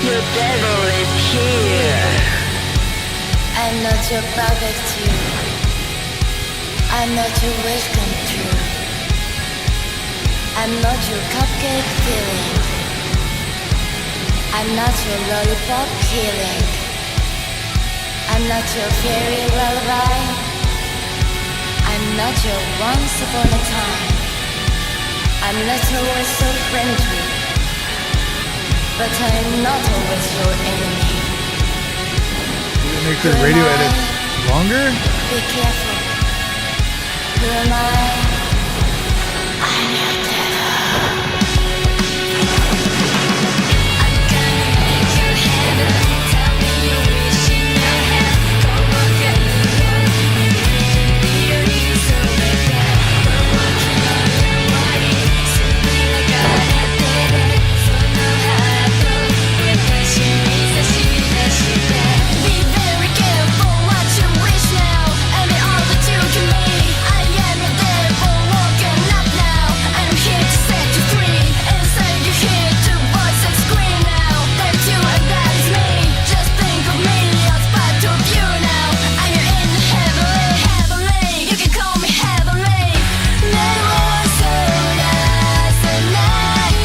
Your devil is here. I'm not your perfect you. I'm not your wish come true. I'm not your cupcake feeling. I'm not your lollipop healing. I'm not your fairy lullaby. I'm not your once upon a time. I'm not always so friendly, but I'm not always your enemy. Did it make the radio edit longer? Be careful. Who am I? I'm your devil. I'm gonna make you heaven. Tell me you wish in your head. Go look at me, you're so bad. We're working on your body. Something like I had did. So now happen. With the Be very careful what you wish now. And the all that you can be. I am your devil walking up now. I'm here to set you free. Inside you hear two voices scream now. That's you and that is me. Just think of me as part of you now. I'm your in heavenly, heavenly. You can call me heavenly. Never was so nice and night.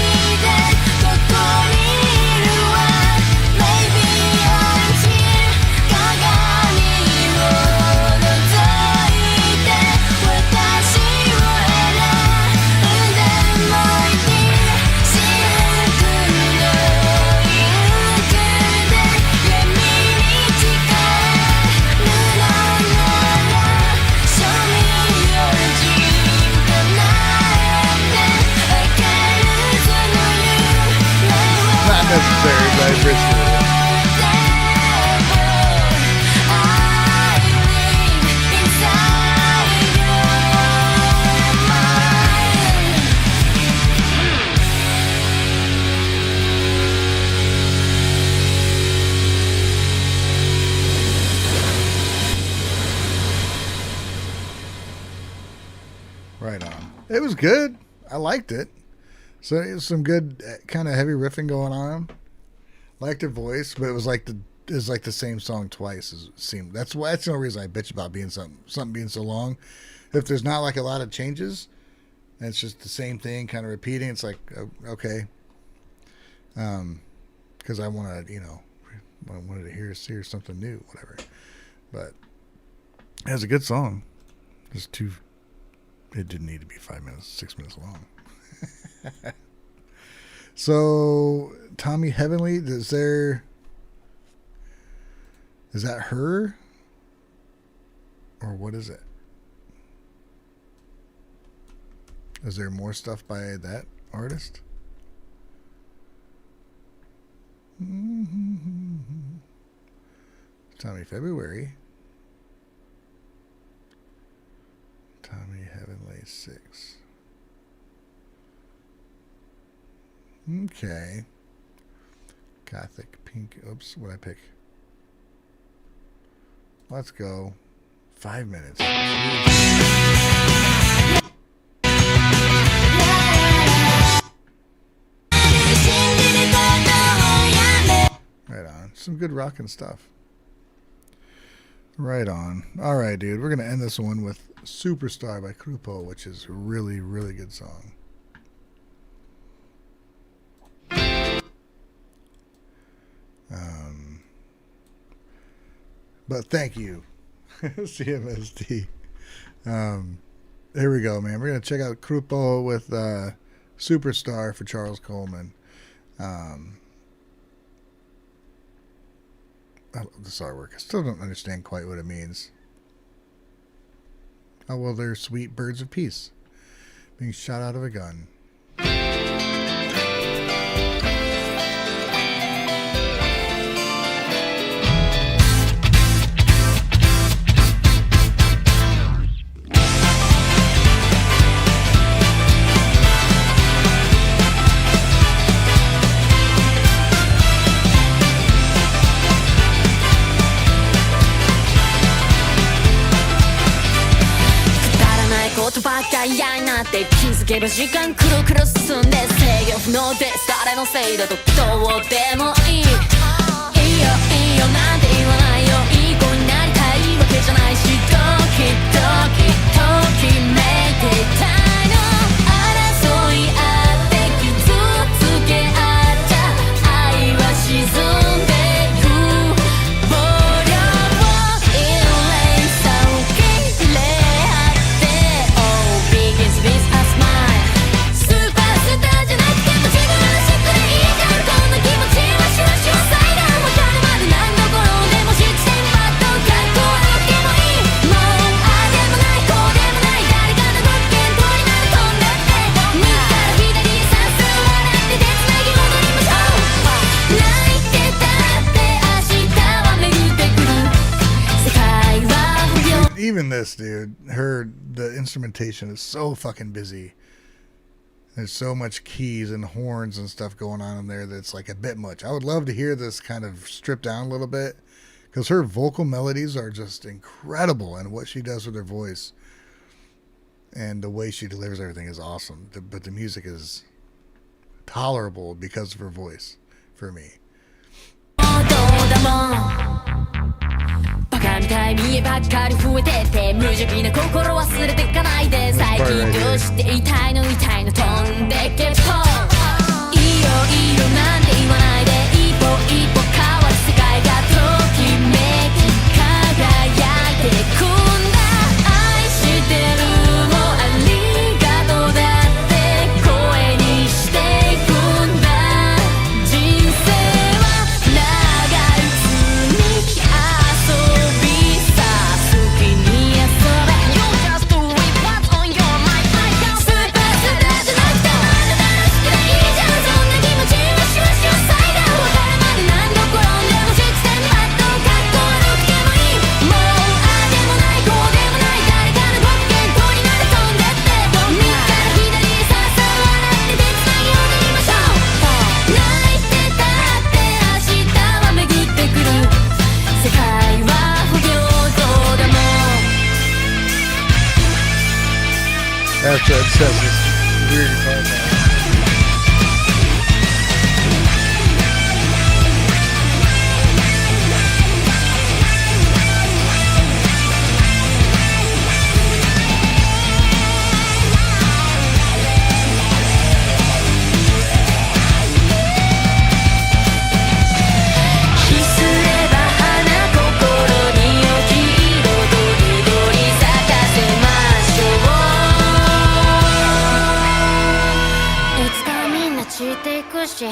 ここにいるわ Maybe I'm here 鏡を覗いて私を選んでもいてシルクの夕暮れ闇に近い布なら Show me your dream 叶えて明るさの夢は Not necessary, but I appreciate it. Right on. It was good. I liked it. So it was some good kind of heavy riffing going on. Liked her voice, but it was like the same song twice. As it seemed. That's the only reason I bitch about being something being so long. If there's not like a lot of changes, and it's just the same thing kind of repeating, it's like okay. Because I wanted to hear something new, whatever. But it was a good song. Just too. It didn't need to be 5 minutes, 6 minutes long. So, Tommy Heavenly, is that her? Or what is it? Is there more stuff by that artist? Tommy February. Tommy Heavenly 6. Okay. Gothic Pink. Oops, what'd I pick? Let's go. 5 minutes. Right on. Some good rockin' stuff. Right on. All right, dude. We're going to end this one with Superstar by Cluppo, which is a really, really good song. But thank you, CMST. Here we go, man. We're going to check out Cluppo with Superstar for Charles Coleman. This artwork, I still don't understand quite what it means. Oh, well, they're sweet birds of peace being shot out of a gun.嫌になって気づけば時間くるくる進んで制御不能で誰のせいだとどうでもいいいいよいいよなんて言わないよいい子になりたいわけじゃないしドキドキときめいていたいの争い合って傷つけ合った愛はし even this, dude, the instrumentation is so fucking busy. There's so much keys and horns and stuff going on in there that's like a bit much. I would love to hear this kind of stripped down a little bit, because her vocal melodies are just incredible, and what she does with her voice and the way she delivers everything is awesome. But the music is tolerable because of her voice for me. バカみたい見えばっかり増えてって無邪気な心忘れてかないで最近どうして痛いの痛いの飛んでけぽいいよいいよなんて言わないで一歩一歩変わる世界がときめき輝いてくんだ愛してるもありがとうだって声にしていくんだ人生は長い積み遊びさ好きに遊べ You just do it what's on your mind I can't スーパースターじゃなくてもあなたら好きでいいじゃんそんな気持ちはシュワシュワサイダーわかるまで何度転んでもシックステンバットかっこ悪くてもいいもうああでもないこうでもない誰かのご機嫌取りなら飛んでって右から左へさあさあ笑って手つなぎ踊りましょう泣いてたって明日は巡ってくる世界は不平等だもん After it says this weird guitar sound.「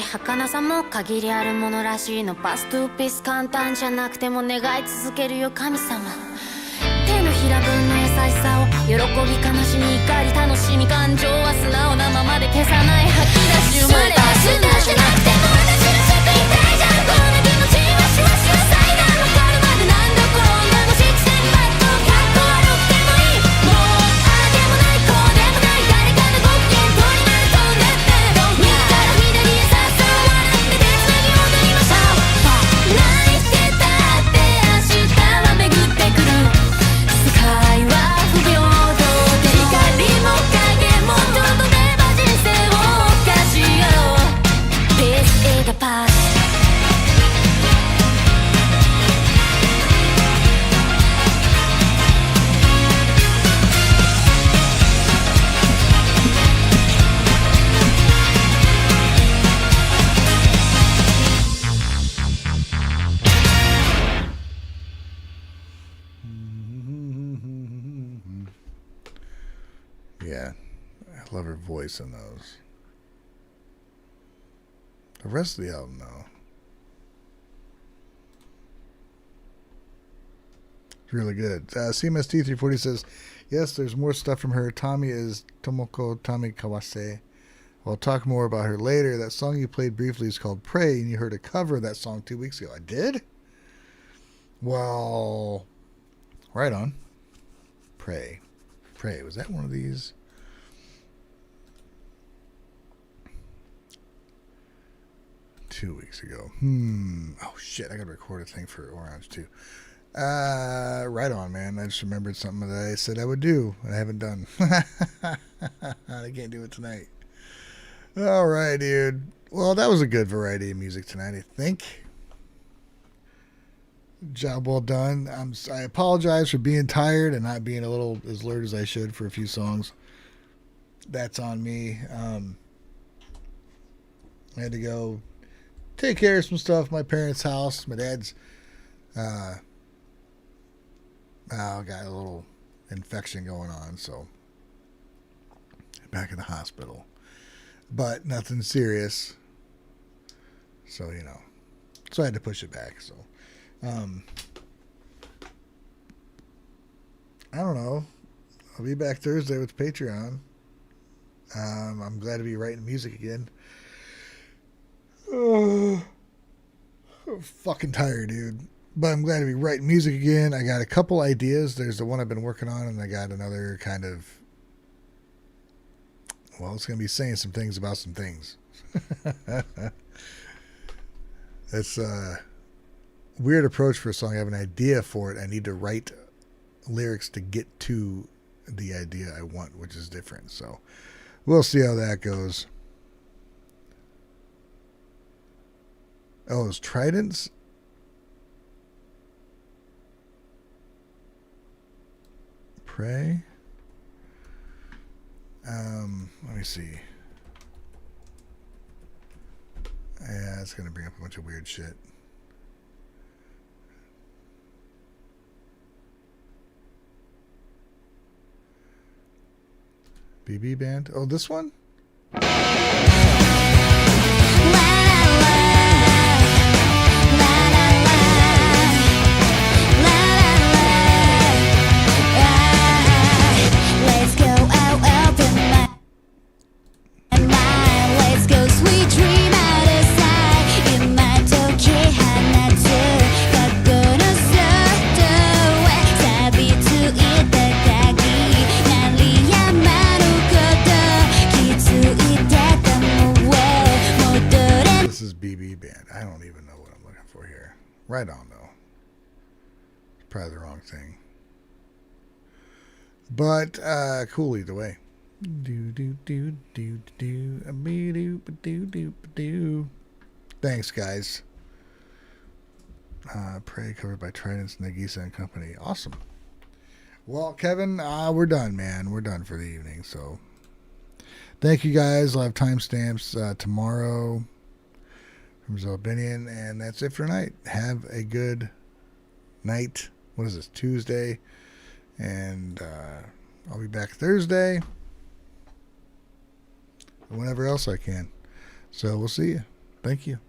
儚さも限りあるものらしいのパストゥーピス簡単じゃなくても願い続けるよ神様手のひら分の優しさを喜び悲しみ怒り楽しみ感情は素直なままで消さない吐き出し生まれはスターじゃなくても私のシャツ痛いじゃんこんな気持ちはシュワシュワサイダーわかるまで何度転んでもシックステンバットかっこ悪くてもいいもうああでもないこうでもない誰かのご機嫌取りなら飛んでって右から左へさあさあ笑って手つなぎ踊りましょう泣いてたって明日は巡ってくる世界は不平等で光も影もちょっとでば人生を謳歌しよう This is the past Yeah, I love her voice in those. The rest of the album, though, it's really good. CMST 340 says, yes, there's more stuff from her. Tommy is Tomoko Tami Kawase. I'll talk more about her later. That song you played briefly is called Pray, and you heard a cover of that song 2 weeks ago. I did? Well, right on. Pray. Pray. Was that one of these? Two weeks ago. Oh shit! I gotta record a thing for Orange too. Right on, man. I just remembered something that I said I would do, and I haven't done. I can't do it tonight. All right, dude. Well, that was a good variety of music tonight, I think. Job well done. I apologize for being tired and not being a little as alert as I should for a few songs. That's on me. I had to go take care of some stuff at my parents' house. My dad's got a little infection going on, so back in the hospital. But nothing serious. So, so I had to push it back, so I don't know. I'll be back Thursday with Patreon. I'm glad to be writing music again. I'm fucking tired, dude. But I'm glad to be writing music again. I got a couple ideas. There's the one I've been working on, and I got another kind of, well, it's going to be saying some things about some things. It's a weird approach for a song. I have an idea for it. I need to write lyrics to get to the idea I want, which is different. So we'll see how that goes. Oh, it's tridents? Pray? Let me see. Yeah, it's going to bring up a bunch of weird shit. BB Band? Oh, this one? Let's go out of the mind. Let's go sweet dream out of sight. In my toki hanatsu kakko no soto he sabi tsuita kagi nari yama no koto kitsuita kamo wo modore. This is BB Band. I don't even know what I'm looking for here. Right on, though. Probably the wrong thing. But cool either way. Thanks, guys. Pray covered by Tridents, Nagisa and Company. Awesome. Well, Kevin, we're done, man. We're done for the evening. So thank you, guys. I'll have timestamps tomorrow from Zelbinian, and that's it for tonight. Have a good night. What is this, Tuesday? And I'll be back Thursday. Whenever else I can. So we'll see you. Thank you.